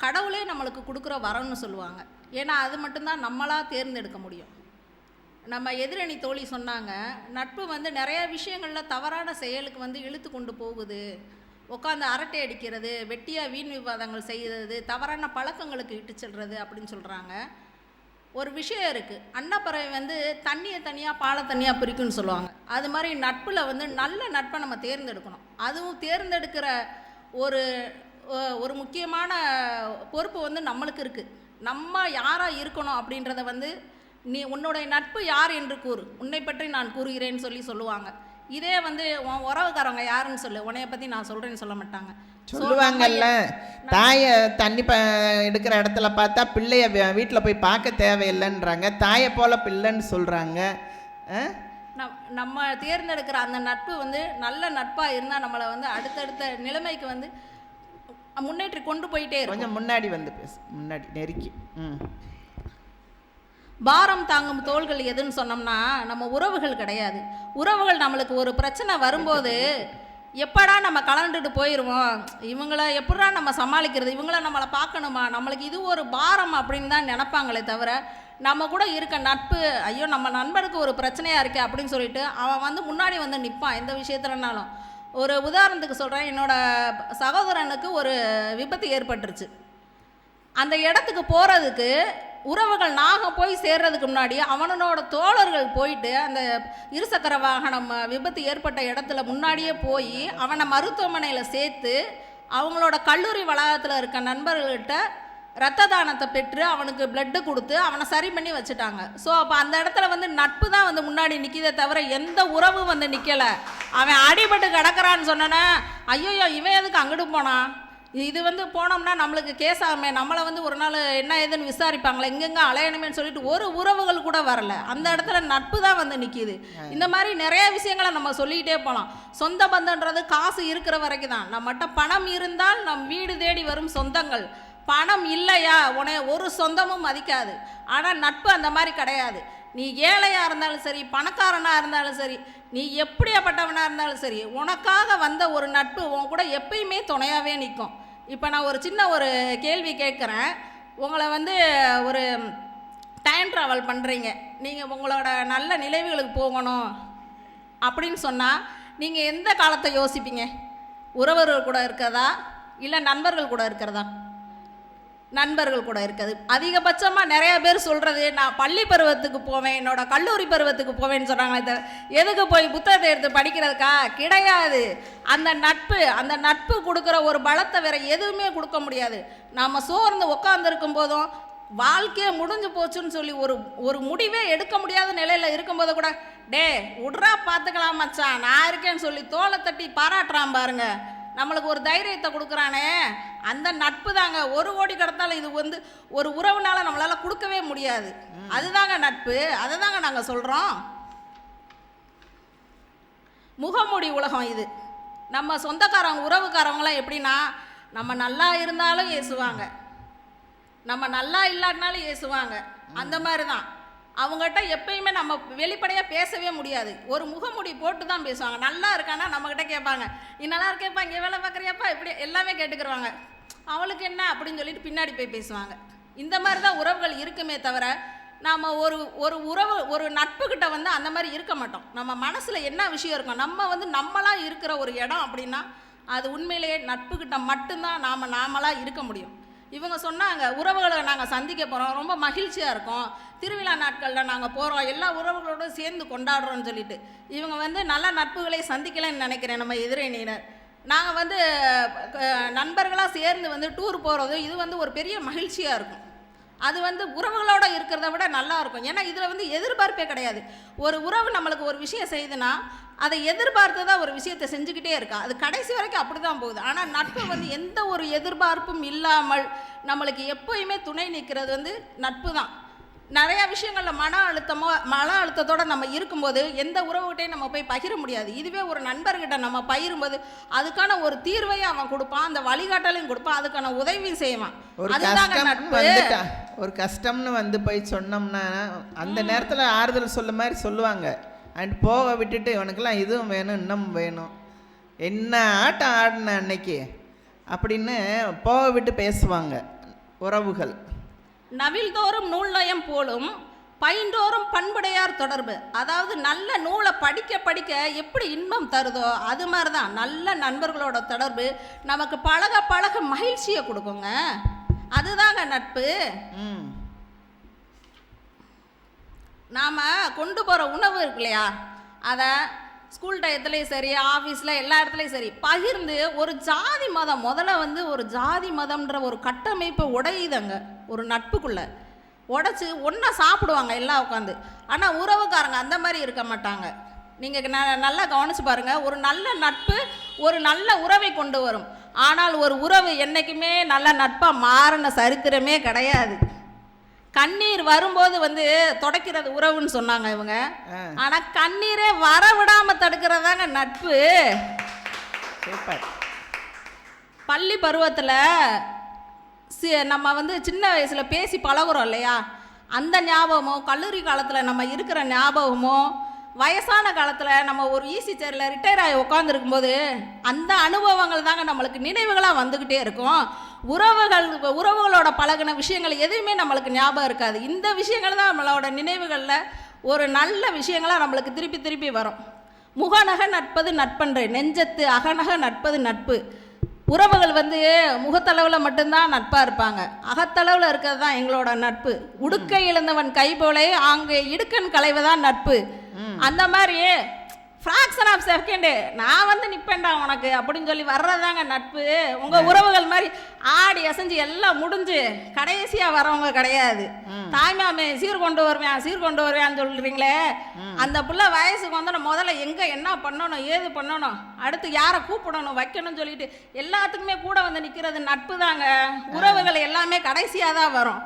கடவுளே நம்மளுக்கு கொடுக்குற வரம்னு சொல்லுவாங்க. ஏன்னா அது மட்டும்தான் நம்மளாக தேர்ந்தெடுக்க முடியும். நம்ம எதிரணி தோழி சொன்னாங்க, நட்பு வந்து நிறைய விஷயங்களில் தவறான செயலுக்கு வந்து இழுத்து கொண்டு போகுது. உட்காந்து அரட்டை அடிக்கிறது, வெட்டியாக வீண் விவாதங்கள் செய்கிறது, தவறான பழக்கங்களுக்கு இட்டு செல்வது அப்படின்னு சொல்கிறாங்க. ஒரு விஷயம் இருக்குது, அன்னப்பறவை வந்து தண்ணியை தனியாக பாலை தனியாக பிரிக்குன்னு சொல்லுவாங்க. அது மாதிரி நட்பில் வந்து நல்ல நட்பை நம்ம தேர்ந்தெடுக்கணும். அதுவும் தேர்ந்தெடுக்கிற ஒரு ஒரு முக்கியமான பொறுப்பு வந்து நம்மளுக்கு இருக்குது. நம்ம யாராக இருக்கணும் அப்படின்றத வந்து நீ உன்னுடைய நட்பு யார் என்று கூறு, உன்னை பற்றி நான் கூறுகிறேன்னு சொல்லுவாங்க. இதே வந்து உன் உறவுக்காரவங்க யாருன்னு சொல்லு, உன்னைய பற்றி நான் சொல்கிறேன்னு சொல்ல மாட்டாங்க. சொல்லுவாங்கல்ல, தாயை தண்ணி எடுக்கிற இடத்துல பார்த்தா பிள்ளைய வீட்டில் போய் பார்க்க தேவையில்லைன்றாங்க, தாயை போல பிள்ளைன்னு சொல்கிறாங்க. நம்ம தேர்ந்தெடுக்கிற அந்த நட்பு வந்து நல்ல நட்பாக இருந்தால் நம்மளை வந்து அடுத்தடுத்த நிலைமைக்கு வந்து முன்னேற்றி கொண்டு போயிட்டே இருக்கும். கொஞ்சம் முன்னாடி வந்து பேசு, முன்னாடி நெருக்கி. பாரம் தாங்கும் தோள்கள் எதுன்னு சொன்னோம்னா நம்ம உறவுகள் கிடையாது. உறவுகள் நம்மளுக்கு ஒரு பிரச்சனை வரும்போது எப்படா நம்ம கலண்டுட்டு போயிடுவோம், இவங்கள எப்படா நம்ம சமாளிக்கிறது, இவங்கள நம்மளை பார்க்கணுமா, நம்மளுக்கு இது ஒரு பாரம் அப்படின்னு தான் நினைப்பாங்களே தவிர, நம்ம கூட இருக்க நட்பு, ஐயோ நம்ம நண்பருக்கு ஒரு பிரச்சனையாக இருக்கே அப்படின்னு சொல்லிட்டு அவன் வந்து முன்னாடி வந்து நிற்பான் எந்த விஷயத்துலனாலும். ஒரு உதாரணத்துக்கு சொல்கிறேன், என்னோடய சகோதரனுக்கு ஒரு விபத்து ஏற்பட்டுருச்சு. அந்த இடத்துக்கு போகிறதுக்கு உறவுகள் நாங்கள் போய் சேர்றதுக்கு முன்னாடி அவனோட தோழர்கள் போயிட்டு அந்த இருசக்கர வாகனம் விபத்து ஏற்பட்ட இடத்துல முன்னாடியே போய் அவனை மருத்துவமனையில் சேர்த்து அவங்களோட கல்லூரி வளாகத்தில் இருக்க நண்பர்கள்கிட்ட இரத்த தானத்தை பெற்று அவனுக்கு பிளட்டு கொடுத்து அவனை சரி பண்ணி வச்சுட்டாங்க. ஸோ அப்போ அந்த இடத்துல வந்து நட்பு தான் வந்து முன்னாடி நிற்கிதே தவிர எந்த உறவு வந்து நிற்கலை. அவன் அடிபட்டு கிடக்கிறான்னு சொன்னோன்னே ஐயோ இவன் எதுக்கு அங்கிட்டு போனான், இது வந்து போனோம்னா நம்மளுக்கு கேஸ் ஆகுமே, நம்மளை வந்து ஒரு நாள் என்ன ஏதுன்னு விசாரிப்பாங்களே, எங்கெங்கே அலையணுமேன்னு சொல்லிட்டு ஒரு உறவுகள் கூட வரல. அந்த இடத்துல நட்பு தான் வந்து நிற்கிது. இந்த மாதிரி நிறைய விஷயங்களை நம்ம சொல்லிக்கிட்டே போகலாம். சொந்த பந்தன்றது காசு இருக்கிற வரைக்கும் தான். நம்மகிட்ட பணம் இருந்தால் நம் வீடு தேடி வரும் சொந்தங்கள், பணம் இல்லையா உன்னை ஒரு சொந்தமும் மதிக்காது. ஆனால் நட்பு அந்த மாதிரி கிடையாது. நீ ஏழையாக இருந்தாலும் சரி, பணக்காரனாக இருந்தாலும் சரி, நீ எப்படியாப்பட்டவனாக இருந்தாலும் சரி, உனக்காக வந்த ஒரு நட்பு உன் கூட எப்பயுமே துணையாகவே நிற்கும். இப்போ நான் ஒரு சின்ன ஒரு கேள்வி கேட்குறேன். உங்களை வந்து ஒரு டைம் ட்ராவல் பண்ணுறீங்க, நீங்கள் உங்களோட நல்ல நினைவுகளுக்கு போகணும் அப்படின்னு சொன்னால் நீங்கள் எந்த காலத்தை யோசிப்பீங்க? உறவர்கள் கூட இருக்கிறதா இல்லை நண்பர்கள் கூட இருக்கிறதா? நண்பர்கள் கூட இருக்குது. அதிகபட்சமாக நிறைய பேர் சொல்கிறது நான் பள்ளி பருவத்துக்கு போவேன், என்னோட கல்லூரி பருவத்துக்கு போவேன்னு சொல்கிறாங்களே, எதுக்கு போய் புத்தகத்தை எடுத்து படிக்கிறதுக்கா? கிடையாது. அந்த நட்பு கொடுக்குற ஒரு பலத்தை வேற எதுவுமே கொடுக்க முடியாது. நாம் சோர்ந்து உட்காந்துருக்கும் போதும் வாழ்க்கையே முடிஞ்சு போச்சுன்னு சொல்லி ஒரு முடிவே எடுக்க முடியாத நிலையில் இருக்கும்போது கூட டே உட்ரா பார்த்துக்கலாம் மச்சான் நான் இருக்கேன்னு சொல்லி தோலை தட்டி பாராட்டுறான் பாருங்க, நம்மளுக்கு ஒரு தைரியத்தை கொடுக்குறானே, அந்த நட்பு தாங்க. ஒரு கோடி கடத்தாலும் இது வந்து ஒரு உறவுனால நம்மளால் கொடுக்கவே முடியாது. அதுதாங்க நட்பு. அதை தாங்க நாங்கள் சொல்கிறோம். முகமூடி உலகம் இது. நம்ம சொந்தக்காரங்க உறவுக்காரவங்களாம் எப்படின்னா, நம்ம நல்லா இருந்தாலும் ஏசுவாங்க, நம்ம நல்லா இல்லாட்டினாலும் ஏசுவாங்க. அந்த மாதிரி தான் அவங்ககிட்ட எப்பயுமே நம்ம வெளிப்படையாக பேசவே முடியாது. ஒரு முகமுடி போட்டு தான் பேசுவாங்க. நல்லா இருக்கானா நம்மக்கிட்ட கேட்பாங்க, நீ நல்லா இருக்கேப்பா, இங்கே வேலை பார்க்குறியாப்பா, இப்படி எல்லாமே கேட்டுக்கிடுவாங்க. அவளுக்கு என்ன அப்படின்னு சொல்லிட்டு பின்னாடி போய் பேசுவாங்க. இந்த மாதிரி தான் உறவுகள் இருக்குமே தவிர நாம் ஒரு நட்புக்கிட்ட வந்து அந்த மாதிரி இருக்க மாட்டோம். நம்ம மனசில் என்ன விஷயம் இருக்கும், நம்ம வந்து நம்மளாக இருக்கிற ஒரு இடம் அப்படின்னா அது உண்மையிலேயே நட்புக்கிட்ட மட்டும்தான் நாமளாக இருக்க முடியும். இவங்க சொன்னாங்க உறவுகளை நாங்கள் சந்திக்க போகிறோம், ரொம்ப மகிழ்ச்சியாக இருக்கும், திருவிழா நாட்களில் நாங்கள் போகிறோம், எல்லா உறவுகளோடு சேர்ந்து கொண்டாடுறோன்னு சொல்லிட்டு. இவங்க வந்து நல்ல நட்புகளை சந்திக்கலைன்னு நினைக்கிறேன் நம்ம எதிரணியினர். நாங்கள் வந்து நண்பர்களாக சேர்ந்து வந்து டூர் போகிறது இது வந்து ஒரு பெரிய மகிழ்ச்சியாக இருக்கும். அது வந்து உறவுகளோடு இருக்கிறத விட நல்லா இருக்கும். ஏன்னா இதில் வந்து எதிர்பார்ப்பே கிடையாது. ஒரு உறவு நம்மளுக்கு ஒரு விஷயம் செய்யுதுன்னா அதை எதிர்பார்த்து தான் ஒரு விஷயத்தை செஞ்சுக்கிட்டே இருக்கா, அது கடைசி வரைக்கும் அப்படி தான் போகுது. ஆனால் நட்பு வந்து எந்த ஒரு எதிர்பார்ப்பும் இல்லாமல் நம்மளுக்கு எப்போயுமே துணை நிற்கிறது வந்து நட்பு தான். நிறையா விஷயங்களில் மன அழுத்தத்தோடு நம்ம இருக்கும்போது எந்த உறவுகிட்டையும் நம்ம போய் பகிர முடியாது. இதுவே ஒரு நண்பர்கிட்ட நம்ம பகிரும்போது அதுக்கான ஒரு தீர்வையும் அவன் கொடுப்பான், அந்த வழிகாட்டலையும் கொடுப்பான், அதுக்கான உதவியும் செய்வான். அதுதாங்க நட்பு. ஒரு கஷ்டம்னு வந்து போய் சொன்னோம்னா அந்த நேரத்தில் ஆறுதல் சொல்ல மாதிரி சொல்லுவாங்க. அண்ட் போக விட்டுட்டு இவனுக்கெல்லாம் இதுவும் வேணும் இன்னமும் வேணும், என்ன ஆட்டம் ஆடின அன்னைக்கு அப்படின்னு போக விட்டு பேசுவாங்க உறவுகள். நவில் தோறும் நூல் நயம் போலும் பைந்தோறும் பண்புடையார் தொடர்பு. அதாவது நல்ல நூலை படிக்க படிக்க எப்படி இன்பம் தருதோ அது மாதிரி தான் நல்ல நண்பர்களோட தொடர்பு நமக்கு பழக பழக மகிழ்ச்சியை கொடுக்குங்க. அதுதாங்க நட்பு. நாம் கொண்டு போகிற உணவு இருக்கு இல்லையா, அதை ஸ்கூல் டயத்துலேயும் சரி ஆஃபீஸில் எல்லா இடத்துலையும் சரி பகிர்ந்து ஒரு ஜாதி மதம் முதல்ல ஒரு ஜாதி மதம்ன்ற ஒரு கட்டமைப்பை உடையுதுங்க ஒரு நட்புக்குள்ளே உடச்சி ஒன்றா சாப்பிடுவாங்க எல்லாம் உட்காந்து. ஆனால் உறவுக்காரங்க அந்த மாதிரி இருக்க மாட்டாங்க. நீங்கள் நல்லா கவனித்து பாருங்கள், ஒரு நல்ல நட்பு ஒரு நல்ல உறவை கொண்டு வரும். ஆனால் ஒரு உறவு என்றைக்குமே நல்ல நட்பாக மாறின சரித்திரமே கிடையாது. கண்ணீர் வரும்போது தொடக்கிறது உறவுன்னு சொன்னாங்க இவங்க. ஆனால் கண்ணீரே வர விடாமல் தடுக்கிறதாங்க நட்பு. சூப்பர். பள்ளி பருவத்தில் நம்ம சின்ன வயசில் பேசி பழகுறோம் இல்லையா, அந்த ஞாபகமோ கல்லூரி காலத்தில் நம்ம இருக்கிற ஞாபகமோ வயசான காலத்தில் நம்ம ஒரு ஈஸி சேரில் ரிட்டையர் ஆகி உட்காந்துருக்கும்போது அந்த அனுபவங்கள் தாங்க நம்மளுக்கு நினைவுகளாக வந்துக்கிட்டே இருக்கும். உறவுகளோட பழகின விஷயங்கள் எதுவுமே நம்மளுக்கு ஞாபகம் இருக்காது. இந்த விஷயங்கள் தான் நம்மளோட நினைவுகளில் ஒரு நல்ல விஷயங்களாக நம்மளுக்கு திருப்பி திருப்பி வரும். முகநக நட்பது நட்பன்று, நெஞ்சத்து அகநக நட்பது நட்பு. உறவுகள் முகத்தளவில் மட்டும்தான் நட்பாக இருப்பாங்க, அகத்தளவில் இருக்கிறது தான் எங்களோட நட்பு. உடுக்கை இழந்தவன் கை போலே அங்கே இடுக்கன் களைவுதான் நட்பு. அந்த மாதிரி ஃப்ராக்ஷன் ஆஃப் செகண்டு நான் நிற்பேன்டா உனக்கு அப்படின்னு சொல்லி வர்றதாங்க நட்பு. உங்கள் உறவுகள் மாதிரி ஆடி அசைஞ்சு எல்லாம் முடிஞ்சு கடைசியாக வரவங்க கிடையாது. தாய்மாமே சீர் கொண்டு வருவேன்னு சொல்கிறீங்களே, அந்த பிள்ளை வயசுக்கு முதல்ல எங்கே என்ன பண்ணணும் ஏது பண்ணணும் அடுத்து யாரை கூப்பிடணும் வைக்கணும்னு சொல்லிட்டு எல்லாத்துக்குமே கூட நிற்கிறது நட்பு தாங்க. உறவுகள் எல்லாமே கடைசியாக தான் வரும்.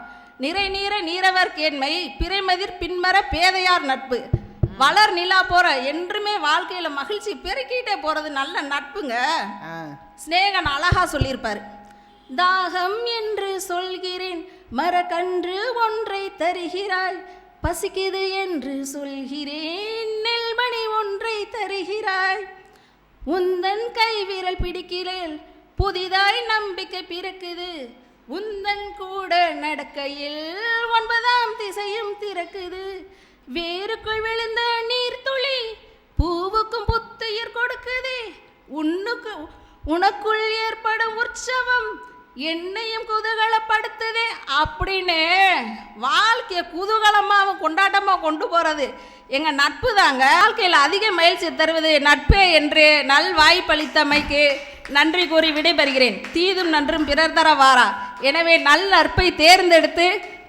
நிறை நீர நீரவர் கேண்மை பிறைமதிர் பின்மர பேதையார் நட்பு. வளர் நிலா போற என்றுமே வாழ்க்கையில மகிழ்ச்சி பெருக்கிட்டே போறது நல்ல நட்புங்க. ஸ்நேகன் அழகா சொல்லியிருப்பாரு, தாகம் என்று சொல்கிறேன் மரக்கன்று ஒன்றை தருகிறாய், பசிக்குது என்று சொல்கிறேன் நெல்மணி ஒன்றை தருகிறாய், உந்தன் கை விரல் பிடிக்கிறேன் புதிதாய் நம்பிக்கை பிறக்குது, உந்தன் கூட நடக்கையில் 9ஆம் திசையும் திறக்குது, வேருக்குள் விழுந்த நீர் துளி பூவுக்கும் புத்துயிர் கொடுக்குதே, உனக்குள் ஏற்படும் உற்சவம் என்னையும் குதூகலப்படுத்துதே அப்படின்னு வாழ்க்கையை குதூகலமாக கொண்டாட்டமாக கொண்டு போகிறது எங்கள் நட்பு தாங்க. வாழ்க்கையில் அதிக மகிழ்ச்சி தருவது நட்பே என்று நல் வாய்ப்பளித்தமைக்கு நன்றி கூறி விடைபெறுகிறேன். தீதும் நன்றும் பிறர் தர வாரா. எனவே நல்ல நட்பை தேர்ந்தெடுத்து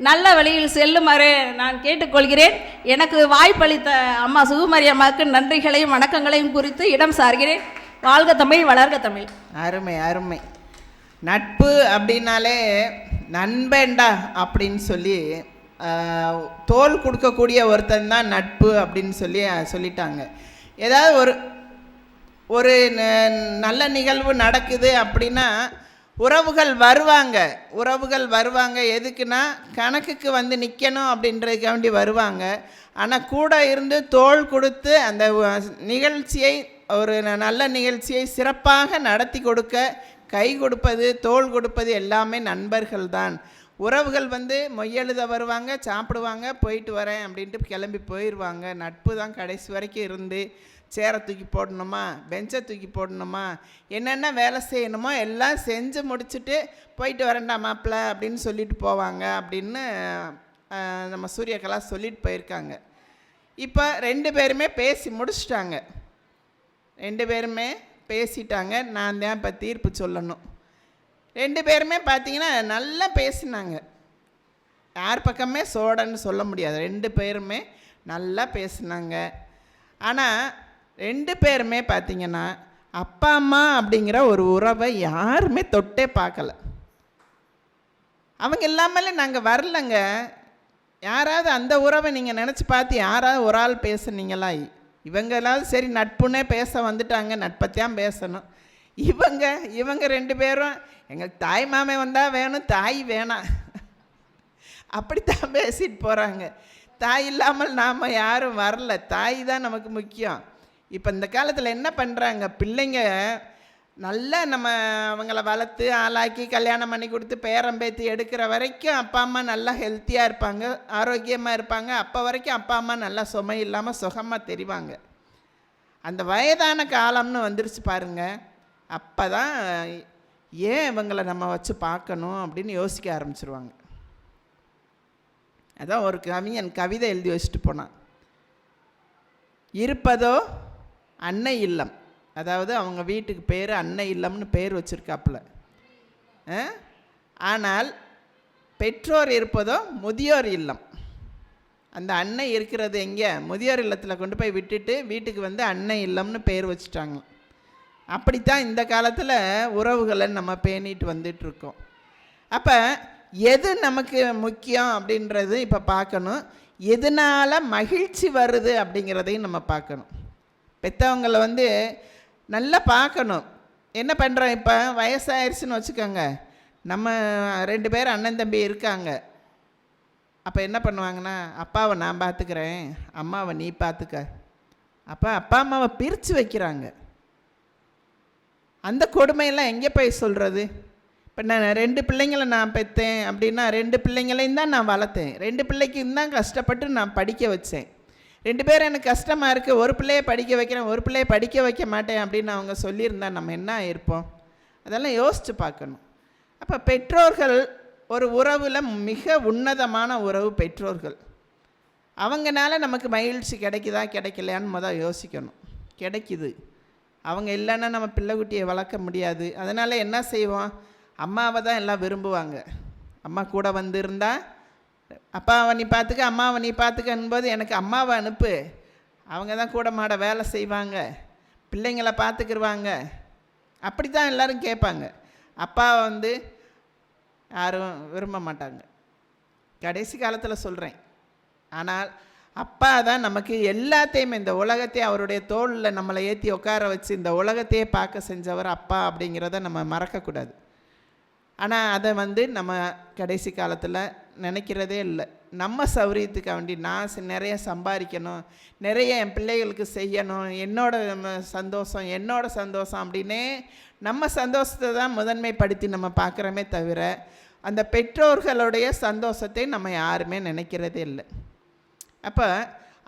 நல்ல வழியில் செல்லுமாறு நான் கேட்டுக்கொள்கிறேன். எனக்கு வாய்ப்பளித்த அம்மா சுகுமாரி அம்மாவுக்கு நன்றிகளையும் வணக்கங்களையும் குறித்து இடம் சார்கிறேன். வாழ்க தமிழ், வளர்க தமிழ். அருமை அருமை. நட்பு அப்படின்னாலே நண்பேண்டா அப்படின்னு சொல்லி தோல் கொடுக்கக்கூடிய ஒருத்தன் தான் நட்பு அப்படின்னு சொல்லிட்டாங்க. ஏதாவது ஒரு நல்ல நிகழ்வு நடக்குது அப்படின்னா உறவுகள் வருவாங்க. எதுக்குன்னா கணக்குக்கு நிற்கணும் அப்படின்றதுக்காண்டி வருவாங்க. ஆனால் கூட இருந்து தோள் கொடுத்து அந்த நிகழ்ச்சியை ஒரு நல்ல நிகழ்ச்சியை சிறப்பாக நடத்தி கொடுக்க கை கொடுப்பது தோள் கொடுப்பது எல்லாமே நண்பர்கள் தான். உறவுகள் மொய்யெழுத வருவாங்க, சாப்பிடுவாங்க, போயிட்டு வரேன் அப்படின்ட்டு கிளம்பி போயிடுவாங்க. நட்பு தான் கடைசி வரைக்கும் இருந்து சேரை தூக்கி போடணுமா, பெஞ்சை தூக்கி போடணுமா, என்னென்ன வேலை செய்யணுமோ எல்லாம் செஞ்சு முடிச்சுட்டு போயிட்டு வரேன்டா மாப்பிள்ளை அப்படின்னு சொல்லிட்டு போவாங்க அப்படின்னு நம்ம சூரியகலா சொல்லிட்டு போயிருக்காங்க. இப்போ 2 பேருமே பேசி முடிச்சிட்டாங்க. 2 பேருமே பேசிட்டாங்க. நான் தான் இப்போ தீர்ப்பு சொல்லணும். 2 பேருமே பார்த்தீங்கன்னா நல்லா பேசினாங்க. யார் பக்கமே சோடன்னு சொல்ல முடியாது. 2 பேருமே நல்லா பேசினாங்க. ஆனால் 2 பேருமே பார்த்திங்கன்னா அப்பா அம்மா அப்படிங்கிற ஒரு உறவை யாருமே தொட்டே பார்க்கல. அவங்க இல்லாமலே நாங்கள் வரலைங்க. யாராவது அந்த உறவை நீங்கள் நினச்சி பார்த்து யாராவது ஒரு ஆள் பேசுனீங்களா? இவங்களாவது சரி நட்புன்னே பேச வந்துட்டாங்க, நட்பத்தையும் பேசணும். இவங்க 2 பேரும் எங்களுக்கு தாய் மாமே வந்தால் வேணும், தாய் வேணாம் அப்படித்தான் பேசிட்டு போகிறாங்க. தாய் இல்லாமல் நாம் யாரும் வரல, தாய் தான் நமக்கு முக்கியம். இப்போ இந்த காலத்தில் என்ன பண்ணுறாங்க, பிள்ளைங்க நல்லா நம்ம அவங்கள வளர்த்து ஆளாக்கி கல்யாணம் பண்ணி கொடுத்து பேரம்பேத்தி எடுக்கிற வரைக்கும் அப்பா அம்மா நல்லா ஹெல்த்தியாக இருப்பாங்க, ஆரோக்கியமாக இருப்பாங்க. அப்போ வரைக்கும் அப்பா அம்மா நல்லா சுமை இல்லாமல் சுகமாக தெரிவாங்க. அந்த வயதான காலம்னு வந்துருச்சு பாருங்க, அப்போ தான் ஏன் இவங்களை நம்ம வச்சு பார்க்கணும் அப்படின்னு யோசிக்க ஆரம்பிச்சிருவாங்க. அதான் ஒரு கவிஞன் கவிதை எழுதி வச்சுட்டு போனான். இருப்பதோ அன்னை இல்லம், அதாவது அவங்க வீட்டுக்கு பேர் அன்னை இல்லம்னு பேர் வச்சுருக்காப்புல. ஆனால் பெற்றோர் இருப்பதோ முதியோர் இல்லம். அந்த அன்னை இருக்கிறது எங்கே? முதியோர் இல்லத்தில் கொண்டு போய் விட்டுட்டு வீட்டுக்கு வந்து அன்னை இல்லம்னு பேர் வச்சுட்டாங்க. அப்படித்தான் இந்த காலத்தில் உறவுகளை நம்ம பேணிட்டு வந்துட்டுருக்கோம். அப்போ எது நமக்கு முக்கியம் அப்படின்றது இப்போ பார்க்கணும். எதனால் மகிழ்ச்சி வருது அப்படிங்கிறதையும் நம்ம பார்க்கணும். பெற்றவங்களை வந்து நல்லா பார்க்கணும். என்ன பண்ணுறோம், இப்போ வயசாயிருச்சுன்னு வச்சுக்கோங்க, நம்ம 2 பேர் அண்ணன் தம்பி இருக்காங்க. அப்போ என்ன பண்ணுவாங்கன்னா, அப்பாவை நான் பார்த்துக்கிறேன், அம்மாவை நீ பார்த்துக்க. அப்போ அப்பா அம்மாவை பிரித்து வைக்கிறாங்க. அந்த கொடுமையெல்லாம் எங்கே போய் சொல்கிறது? இப்போ நான் 2 பிள்ளைங்களை நான் பெற்றேன் அப்படின்னா 2 பிள்ளைங்களையும் தான் நான் வளர்த்தேன், 2 பிள்ளைக்கும் தான் கஷ்டப்பட்டு நான் படிக்க வச்சேன். 2 பேரும் எனக்கு கஷ்டமாக இருக்குது, ஒரு பிள்ளையை படிக்க வைக்கிறேன், ஒரு பிள்ளையை படிக்க வைக்க மாட்டேன் அப்படின்னு அவங்க சொல்லியிருந்தா நம்ம என்ன இருப்போம்? அதெல்லாம் யோசித்து பார்க்கணும். அப்போ பெற்றோர்கள் ஒரு உறவில் மிக உன்னதமான உறவு பெற்றோர்கள். அவங்கனால நமக்கு மகிழ்ச்சி கிடைக்குதா கிடைக்கலையான்னு யோசிக்கணும். கிடைக்குது. அவங்க இல்லைன்னா நம்ம பிள்ளைக்குட்டியை வளர்க்க முடியாது. அதனால் என்ன செய்வோம், அம்மாவை தான் எல்லாம் விரும்புவாங்க. அம்மா கூட வந்திருந்தா அப்பாவை நீ பார்த்துக்க, அம்மாவை நீ பார்த்துக்கன்போது எனக்கு அம்மாவை அனுப்பு, அவங்க தான் கூட மாட வேலை செய்வாங்க, பிள்ளைங்களை பார்த்துக்கிடுவாங்க. அப்படி தான் எல்லோரும் கேட்பாங்க. அப்பாவை வந்து யாரும் விரும்ப மாட்டாங்க, கடைசி காலத்தில் சொல்கிறேன். ஆனால் அப்பா தான் நமக்கு எல்லாத்தையுமே, இந்த உலகத்தையே அவருடைய தோளில் நம்மளை ஏற்றி உட்கார வச்சு இந்த உலகத்தையே பார்க்க செஞ்சவர் அப்பா அப்படிங்கிறத நம்ம மறக்கக்கூடாது. ஆனால் அதை வந்து நம்ம கடைசி காலத்தில் நினைக்கிறதே இல்லை. நம்ம சௌரியத்துக்கு வேண்டி நான் நிறைய சம்பாதிக்கணும், நிறைய என் பிள்ளைகளுக்கு செய்யணும், என்னோட சந்தோஷம் அப்படின்னே நம்ம சந்தோஷத்தை தான் முதன்மைப்படுத்தி நம்ம பார்க்குறோமே தவிர அந்த பெற்றோர்களுடைய சந்தோஷத்தை நம்ம யாருமே நினைக்கிறதே இல்லை. அப்போ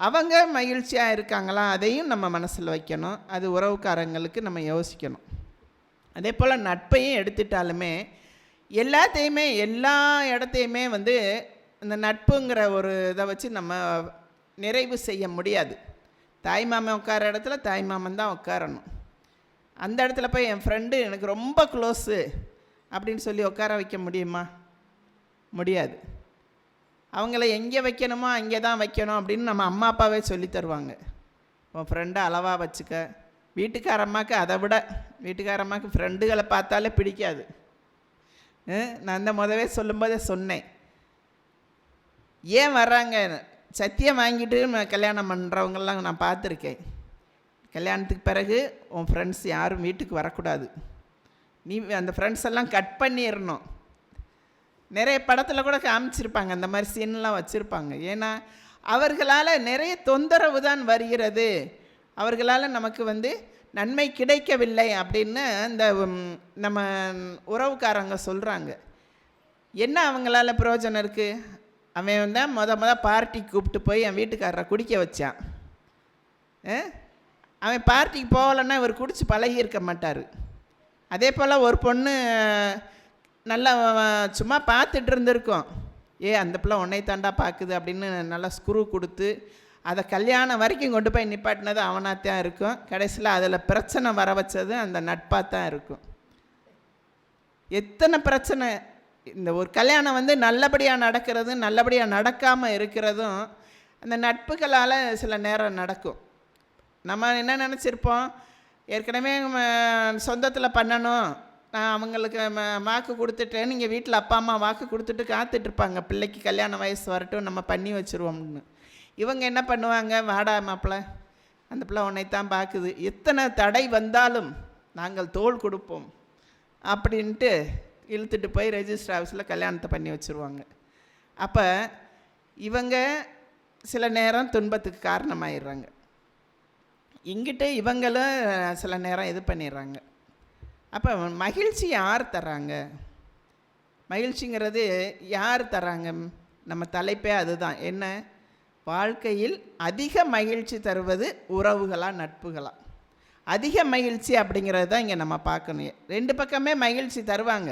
அவங்க மகிழ்ச்சியாக இருக்காங்களா அதையும் நம்ம மனசில் வைக்கணும். அது உறவுக்காரங்களுக்கு நம்ம யோசிக்கணும். அதே போல் நட்பையும் எடுத்துட்டாலுமே எல்லாத்தையுமே எல்லா இடத்தையுமே வந்து இந்த நட்புங்கிற ஒரு இதை வச்சு நம்ம நிறைவு செய்ய முடியாது. தாய்மாமன் உட்கார இடத்துல தாய்மாமன் தான் உட்காரணும். அந்த இடத்துல போய் என் ஃப்ரெண்டு எனக்கு ரொம்ப க்ளோஸு அப்படின்னு சொல்லி உட்கார வைக்க முடியுமா? முடியாது. அவங்கள எங்கே வைக்கணுமோ அங்கே தான் வைக்கணும் அப்படின்னு நம்ம அம்மா அப்பாவே சொல்லி தருவாங்க. உன் ஃப்ரெண்டை அளவாக வச்சுக்க. வீட்டுக்காரம்மாவுக்கு அதை விட வீட்டுக்காரம்மாவுக்கு ஃப்ரெண்டுகளை பார்த்தாலே பிடிக்காது. நான் அந்த முதவே சொல்லும்போதே சொன்னேன், ஏன் வர்றாங்க, சத்தியம் வாங்கிட்டு கல்யாணம் பண்ணுறவங்கெல்லாம் நான் பார்த்துருக்கேன். கல்யாணத்துக்கு பிறகு உன் ஃப்ரெண்ட்ஸ் யாரும் வீட்டுக்கு வரக்கூடாது, நீ அந்த ஃப்ரெண்ட்ஸ் எல்லாம் கட் பண்ணிடணும். நிறைய படத்தில் கூட காமிச்சிருப்பாங்க, அந்த மாதிரி சீன்லாம் வச்சுருப்பாங்க. ஏன்னா அவர்களால் நிறைய தொந்தரவு தான் வருகிறது, அவர்களால் நமக்கு வந்து நன்மை கிடைக்கவில்லை அப்படின்னு இந்த நம்ம உறவுக்காரங்க சொல்கிறாங்க. என்ன அவங்களால பிரயோஜனம் இருக்குது? அவன் தான் முத பார்ட்டிக்கு கூப்பிட்டு போய் என் வீட்டுக்காரரை குடிக்க வச்சான். அவன் பார்ட்டிக்கு போகலன்னா இவர் குடிச்சு பழகியிருக்க மாட்டார். அதே போல் ஒரு பொண்ணு நல்லா சும்மா பார்த்துட்டு இருந்திருக்கோம், அந்த பிள்ளை உன்னை தாண்டா பார்க்குது அப்படின்னு நல்லா ஸ்க்ரூ கொடுத்து அதை கல்யாணம் வரைக்கும் கொண்டு போய் நிப்பாட்டினது அவனாத்தான் இருக்கும். கடைசியில் அதில் பிரச்சனை வர வச்சது அந்த நட்பாக தான் இருக்கும். எத்தனை பிரச்சனை! இந்த ஒரு கல்யாணம் வந்து நல்லபடியாக நடக்கிறதும் நல்லபடியாக நடக்காமல் இருக்கிறதும் அந்த நட்புகளால் சில நேரம் நடக்கும். நம்ம என்ன நினச்சிருப்போம், ஏற்கனவே சொந்தத்தில் பண்ணணும், நான் அவங்களுக்கு வாக்கு கொடுத்துட்டேன், நீங்கள் வீட்டில் அப்பா அம்மா வாக்கு கொடுத்துட்டு காத்துட்ருப்பாங்க, பிள்ளைக்கு கல்யாண வயசு வரட்டும் நம்ம பண்ணி வச்சுருவோம்னு. இவங்க என்ன பண்ணுவாங்க, வாடா மாப்பிள்ளை, அந்த பிள்ளை உன்னைத்தான் பார்க்குது, எத்தனை தடை வந்தாலும் நாங்கள் தோள் கொடுப்போம் அப்படின்ட்டு இழுத்துட்டு போய் ரெஜிஸ்டர் ஆஃபீஸில் கல்யாணத்தை பண்ணி வச்சுருவாங்க. அப்போ இவங்க சில நேரம் துன்பத்துக்கு காரணமாயிடுறாங்க. இங்கிட்ட இவங்களும் சில நேரம் இது பண்ணிடுறாங்க. அப்போ மகிழ்ச்சி யார் தராங்க? மகிழ்ச்சிங்கிறது யார் தராங்க? நம்ம தலைப்பே அதுதான். என்ன? வாழ்க்கையில் அதிக மகிழ்ச்சி தருவது உறவுகளா நட்புகளா? அதிக மகிழ்ச்சி அப்படிங்கிறது தான் இங்கே நம்ம பார்க்கணும். ரெண்டு பக்கமே மகிழ்ச்சி தருவாங்க.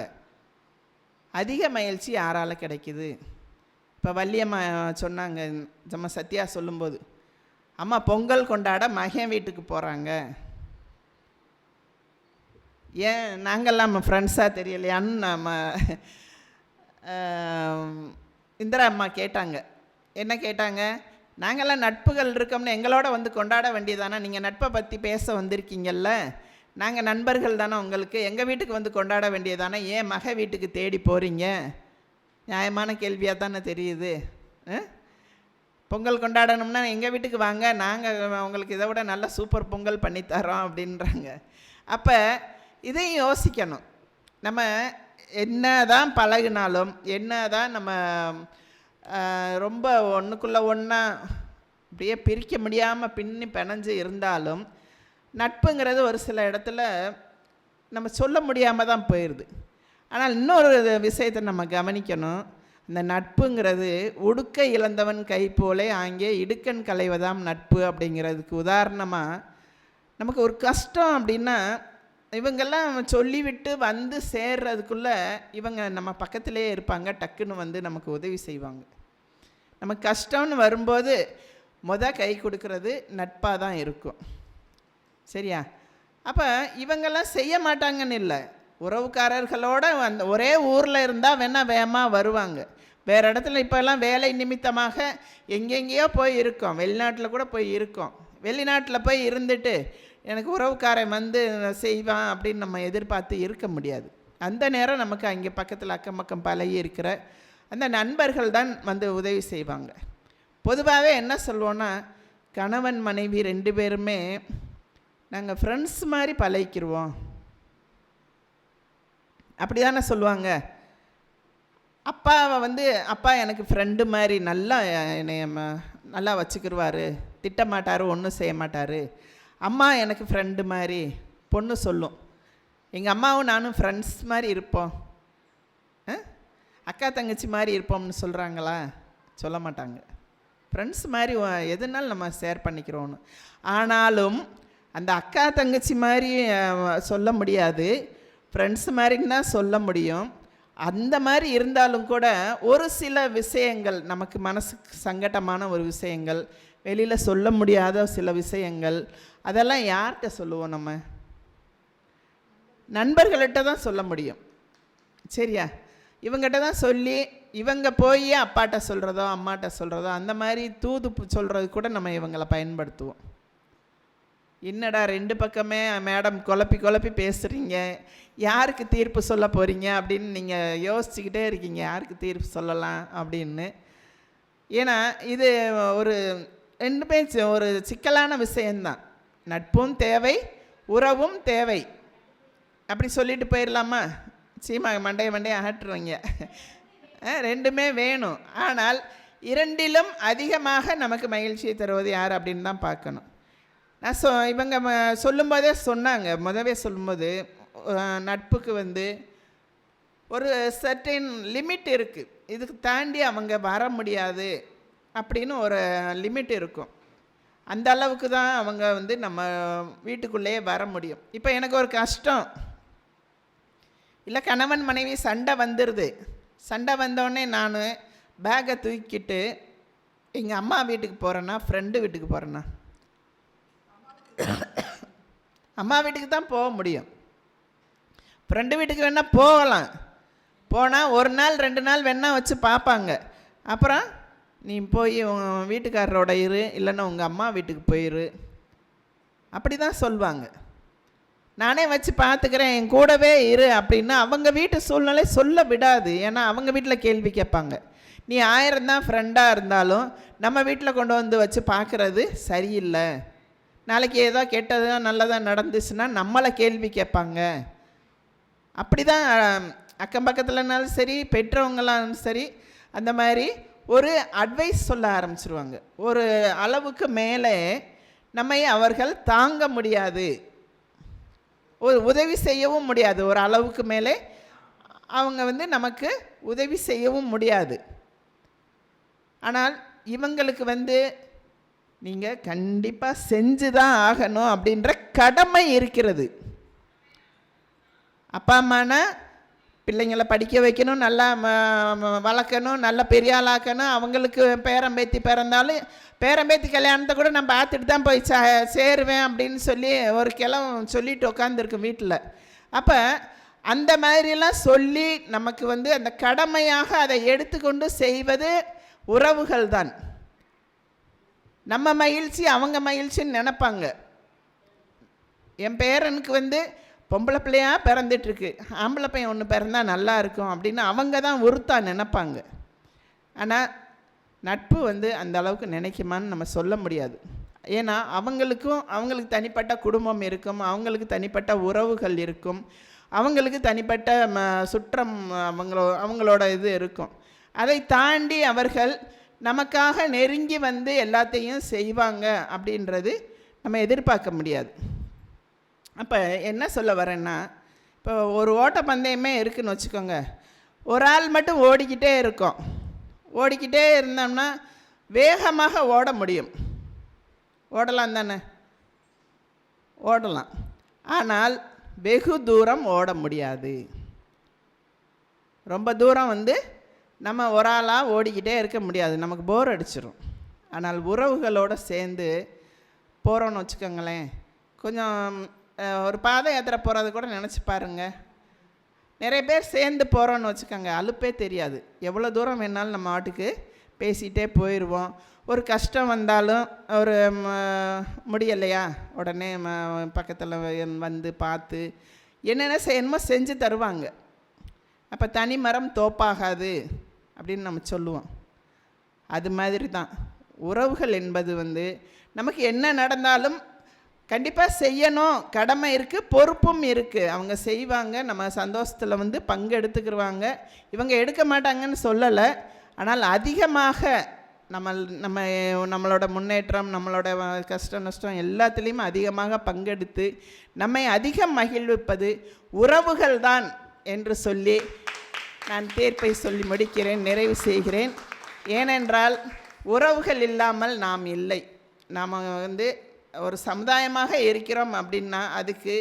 அதிக மகிழ்ச்சி யாரால் கிடைக்குது? இப்போ வள்ளியம்மா சொன்னாங்க, நம்ம சத்யா சொல்லும்போது, அம்மா பொங்கல் கொண்டாட மகன் வீட்டுக்கு போகிறாங்க. ஏன் நாங்கள்லாம் நம்ம ஃப்ரெண்ட்ஸாக தெரியலையான்னு நம்ம இந்திரா அம்மா கேட்டாங்க. என்ன கேட்டாங்க? நாங்கள்லாம் நட்புகள் இருக்கோம்னு எங்களோட வந்து கொண்டாட வேண்டியதானே? நீங்கள் நட்பை பற்றி பேச வந்திருக்கீங்கல்ல, நாங்கள் நண்பர்கள் தானே உங்களுக்கு, எங்கள் வீட்டுக்கு வந்து கொண்டாட வேண்டியதானே, ஏன் மக வீட்டுக்கு தேடி போகிறீங்க? நியாயமான கேள்வியாக தானே தெரியுது. பொங்கல் கொண்டாடணும்னா எங்கள் வீட்டுக்கு வாங்க, நாங்கள் உங்களுக்கு இதை விட நல்ல சூப்பர் பொங்கல் பண்ணித்தரோம் அப்படின்றாங்க. அப்போ இதையும் யோசிக்கணும். நம்ம என்ன தான் பழகினாலும், என்ன தான் நம்ம ரொம்ப ஒன்றுக்குள்ளே ஒன்றா அப்படியே பிரிக்க முடியாமல் பின்னி பிணைஞ்சு இருந்தாலும், நட்புங்கிறது ஒரு சில இடத்துல நம்ம சொல்ல முடியாமல் தான் போயிடுது. ஆனால் இன்னொரு விஷயத்தை நம்ம கவனிக்கணும். இந்த நட்புங்கிறது உடுக்க இழந்தவன் கை போலே ஆங்கே இடுக்கண் களைவதாம் நட்பு அப்படிங்கிறதுக்கு உதாரணமாக, நமக்கு ஒரு கஷ்டம் அப்படின்னா இவங்கெல்லாம் சொல்லிவிட்டு வந்து சேர்றதுக்குள்ளே இவங்க நம்ம பக்கத்திலே இருப்பாங்க, டக்குன்னு வந்து நமக்கு உதவி செய்வாங்க. நமக்கு கஷ்டம்னு வரும்போது கை கொடுக்கறது நட்பாக தான் இருக்கும். சரியா? அப்போ இவங்கெல்லாம் செய்ய மாட்டாங்கன்னு இல்லை, உறவுக்காரர்களோட அந்த ஒரே ஊரில் இருந்தால் வேணால் வேகமாக வருவாங்க. வேறு இடத்துல இப்போல்லாம் வேலை நிமித்தமாக எங்கெங்கேயோ போய் இருக்கோம், வெளிநாட்டில் கூட போய் இருக்கோம். வெளிநாட்டில் போய் இருந்துட்டு எனக்கு உறவுக்காரன் வந்து செய்வான் அப்படின்னு நம்ம எதிர்பார்த்து இருக்க முடியாது. அந்த நேரம் நமக்கு அங்கே பக்கத்தில் அக்கம் பக்கம் பழகி இருக்கிற அந்த நண்பர்கள் தான் வந்து உதவி செய்வாங்க. பொதுவாகவே என்ன சொல்லுவோன்னா, கணவன் மனைவி ரெண்டு பேருமே நாங்கள் ஃப்ரெண்ட்ஸ் மாதிரி பழகிக்கிடுவோம் அப்படி தானே சொல்லுவாங்க. அப்பாவை வந்து அப்பா எனக்கு ஃப்ரெண்டு மாதிரி நல்லா என்னை நல்லா வச்சுக்கிடுவார், திட்டமாட்டார், ஒன்றும் செய்ய மாட்டார். அம்மா எனக்கு ஃப்ரெண்டு மாதிரி பொண்ணு சொல்லும், எங்கள் அம்மாவும் நானும் ஃப்ரெண்ட்ஸ் மாதிரி இருப்போம், அக்கா தங்கச்சி மாதிரி இருப்போம்னு சொல்கிறாங்களா? சொல்ல மாட்டாங்க. ஃப்ரெண்ட்ஸ் மாதிரி எதுனாலும் நம்ம ஷேர் பண்ணிக்கிறோன்னு. ஆனாலும் அந்த அக்கா தங்கச்சி மாதிரி சொல்ல முடியாது, ஃப்ரெண்ட்ஸ் மாதிரின்னு தான் சொல்ல முடியும். அந்த மாதிரி இருந்தாலும் கூட ஒரு சில விஷயங்கள், நமக்கு மனசுக்கு சங்கடமான ஒரு விஷயங்கள், வெளியில் சொல்ல முடியாத சில விஷயங்கள், அதெல்லாம் யார்கிட்ட சொல்லுவோம்? நம்ம நண்பர்கள்கிட்ட தான் சொல்ல முடியும். சரியா? இவங்ககிட்ட தான் சொல்லி இவங்க போய் அப்பாட்ட சொல்கிறதோ அம்மாட்ட சொல்கிறதோ அந்த மாதிரி தூது சொல்கிறது கூட நம்ம இவங்களை பயன்படுத்துவோம். என்னடா ரெண்டு பக்கமே மேடம் குழப்பி குழப்பி பேசுகிறீங்க, யாருக்கு தீர்ப்பு சொல்ல போகிறீங்க அப்படின்னு நீங்கள் யோசிச்சுக்கிட்டே இருக்கீங்க, யாருக்கு தீர்ப்பு சொல்லலாம் அப்படின்னு. ஏன்னா இது ஒரு ரெண்டு பேர் ஒரு சிக்கலான விஷயந்தான். நட்பும் தேவை, உறவும் தேவை. அப்படி சொல்லிட்டு போயிடலாமா? சீமா மண்டைய அகற்றுவீங்க. ரெண்டுமே வேணும். ஆனால் இரண்டிலும் அதிகமாக நமக்கு மகிழ்ச்சியை தருவது யார் அப்படின்னு தான் பார்க்கணும். நான் இவங்க சொல்லும்போதே சொன்னாங்க, முதவே சொல்லும்போது நட்புக்கு வந்து ஒரு சர்டைன் லிமிட் இருக்குது, இதுக்கு தாண்டி அவங்க வர முடியாது அப்படின்னு ஒரு லிமிட் இருக்கும். அந்த அளவுக்கு தான் அவங்க வந்து நம்ம வீட்டுக்குள்ளேயே வர முடியும். இப்போ எனக்கு ஒரு கஷ்டம் இல்லை, கணவன் மனைவி சண்டை வந்துடுது. சண்டை வந்தோடனே நான் பேக்கை தூக்கிட்டு எங்கள் அம்மா வீட்டுக்கு போகிறேன்னா ஃப்ரெண்டு வீட்டுக்கு போகிறேன்னா? அம்மா வீட்டுக்கு தான் போக முடியும். ஃப்ரெண்டு வீட்டுக்கு வேணால் போகலாம், போனால் ஒரு நாள் 2 நாள் வேணால் வச்சு பார்ப்பாங்க. அப்புறம் நீ போய் உங்கள் வீட்டுக்காரரோட இரு, இல்லைன்னா உங்கள் அம்மா வீட்டுக்கு போயிரு அப்படி தான் சொல்லுவாங்க. நானே வச்சு பார்த்துக்கிறேன், என் கூடவே இரு அப்படின்னா அவங்க வீட்டு சூழ்நிலை சொல்ல விடாது. ஏன்னா அவங்க வீட்டில் கேள்வி கேட்பாங்க. நீ 1000 தான் ஃப்ரெண்டாக இருந்தாலும் நம்ம வீட்டில் கொண்டு வந்து வச்சு பார்க்குறது சரியில்லை, நாளைக்கு ஏதோ கெட்டதாக நல்லதாக நடந்துச்சுன்னா நம்மளை கேள்வி கேட்பாங்க. அப்படி தான் அக்கம் பக்கத்துலனாலும் சரி, பெற்றவங்களாலும் சரி, அந்த மாதிரி ஒரு அட்வைஸ் சொல்ல ஆரம்பிச்சிருவாங்க. ஒரு அளவுக்கு மேலே நம்மை அவர்கள் தாங்க முடியாது. உதவி செய்யவும் முடியாது. ஒரு அளவுக்கு மேலே அவங்க வந்து நமக்கு உதவி செய்யவும் முடியாது. ஆனால் இவங்களுக்கு வந்து நீங்கள் கண்டிப்பாக செஞ்சு தான் ஆகணும் அப்படின்ற கடமை இருக்கிறது. அப்பா அம்மானா பிள்ளைங்களை படிக்க வைக்கணும், நல்லா வளர்க்கணும், நல்லா பெரிய ஆளாக்கணும். அவங்களுக்கு பேரம்பேத்தி பிறந்தாலும் பேரம்பேத்தி கல்யாணத்தை கூட நான் பார்த்துட்டு தான் போய் சேருவேன் அப்படின்னு சொல்லி ஒரு கிழவன் சொல்லிட்டு உட்காந்துருக்கு வீட்டில். அப்போ அந்த மாதிரிலாம் சொல்லி நமக்கு வந்து அந்த கடமையாக அதை எடுத்துக்கொண்டு செய்வது உறவுகள் தான். நம்ம மகிழ்ச்சி அவங்க மகிழ்ச்சின்னு நினைப்பாங்க. என் பேரனுக்கு வந்து பொம்பளை பிள்ளையாக பிறந்துட்டுருக்கு, ஆம்பளை பையன் ஒன்று பிறந்தா நல்லா இருக்கும் அப்படின்னு அவங்க தான் உறுத்தா நினைப்பாங்க. ஆனால் நட்பு வந்து அந்த அளவுக்கு நினைக்குமான்னு நம்ம சொல்ல முடியாது. ஏன்னா அவங்களுக்கு தனிப்பட்ட குடும்பம் இருக்கும், அவங்களுக்கு தனிப்பட்ட உறவுகள் இருக்கும், அவங்களுக்கு தனிப்பட்ட சுற்றம் அவங்களோட இது இருக்கும். அதை தாண்டி அவர்கள் நமக்காக நெருங்கி வந்து எல்லாத்தையும் செய்வாங்க அப்படின்றது நம்ம எதிர்பார்க்க முடியாது. அப்போ என்ன சொல்ல வரேன்னா, இப்போ ஒரு ஓட்டப்பந்தயமே இருக்குதுன்னு வச்சுக்கோங்க. ஒரு ஆள் மட்டும் ஓடிக்கிட்டே இருக்கோம். ஓடிக்கிட்டே இருந்தோம்னா வேகமாக ஓட முடியும், ஓடலாம் தானே, ஓடலாம். ஆனால் வெகு தூரம் ஓட முடியாது. ரொம்ப தூரம் வந்து நம்ம ஒரு ஆளாக ஓடிக்கிட்டே இருக்க முடியாது, நமக்கு போர் அடிச்சிடும். ஆனால் உறவுகளோடு சேர்ந்து போகிறோன்னு வச்சுக்கோங்களேன், கொஞ்சம் ஒரு பாத யாத்திரை போகிறது கூட நினச்சி பாருங்கள். நிறைய பேர் சேர்ந்து போகிறோன்னு வச்சுக்கோங்க, அலுப்பே தெரியாது. எவ்வளோ தூரம் வேணாலும் நம்ம வாட்டுக்கு பேசிகிட்டே போயிடுவோம். ஒரு கஷ்டம் வந்தாலும் ஒரு முடியலையா உடனே பக்கத்தில் வந்து பார்த்து என்னென்ன செய்யணுமோ செஞ்சு தருவாங்க. அப்போ தனி மரம் தோப்பாகாது அப்படின்னு நம்ம சொல்லுவோம். அது மாதிரி தான் உறவுகள் என்பது வந்து நமக்கு என்ன நடந்தாலும் கண்டிப்பாக செய்யணும், கடமை இருக்குது, பொறுப்பும் இருக்குது. அவங்க செய்வாங்க, நம்ம சந்தோஷத்தில் வந்து பங்கெடுத்துக்கிடுவாங்க. இவங்க எடுக்க மாட்டாங்கன்னு சொல்லலை. ஆனால் அதிகமாக நம்மளோட முன்னேற்றம், நம்மளோட கஷ்ட நஷ்டம் எல்லாத்துலேயும் அதிகமாக பங்கெடுத்து நம்மை அதிகம் மகிழ்விப்பது உறவுகள் தான் என்று சொல்லி நான் தீர்ப்பை சொல்லி முடிக்கிறேன், நிறைவு செய்கிறேன். ஏனென்றால் உறவுகள் இல்லாமல் நாம் இல்லை. நாம் வந்து ஒரு சமுதாயமாக இருக்கிறோம் அப்படின்னா அதுக்கு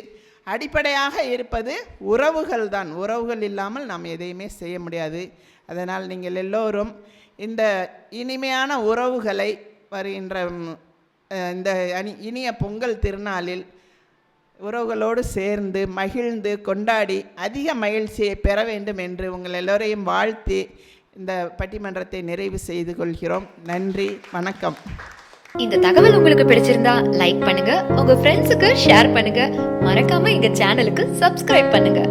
அடிப்படையாக இருப்பது உறவுகள் தான். உறவுகள் இல்லாமல் நாம் எதையுமே செய்ய முடியாது. அதனால் நீங்கள் எல்லோரும் இந்த இனிமையான உறவுகளை வருகின்ற இந்த இனிய பொங்கல் திருநாளில் உறவுகளோடு சேர்ந்து மகிழ்ந்து கொண்டாடி அதிக மகிழ்ச்சியை பெற வேண்டும் என்று உங்கள் எல்லோரையும் வாழ்த்தி இந்த பட்டிமன்றத்தை நிறைவு செய்து கொள்கிறோம். நன்றி, வணக்கம். இந்த தகவல் உங்களுக்கு பிடிச்சிருந்தா லைக் பண்ணுங்க, உங்க ஃப்ரெண்ட்ஸுக்கு ஷேர் பண்ணுங்க, மறக்காம எங்க சேனலுக்கு சப்ஸ்கிரைப் பண்ணுங்க.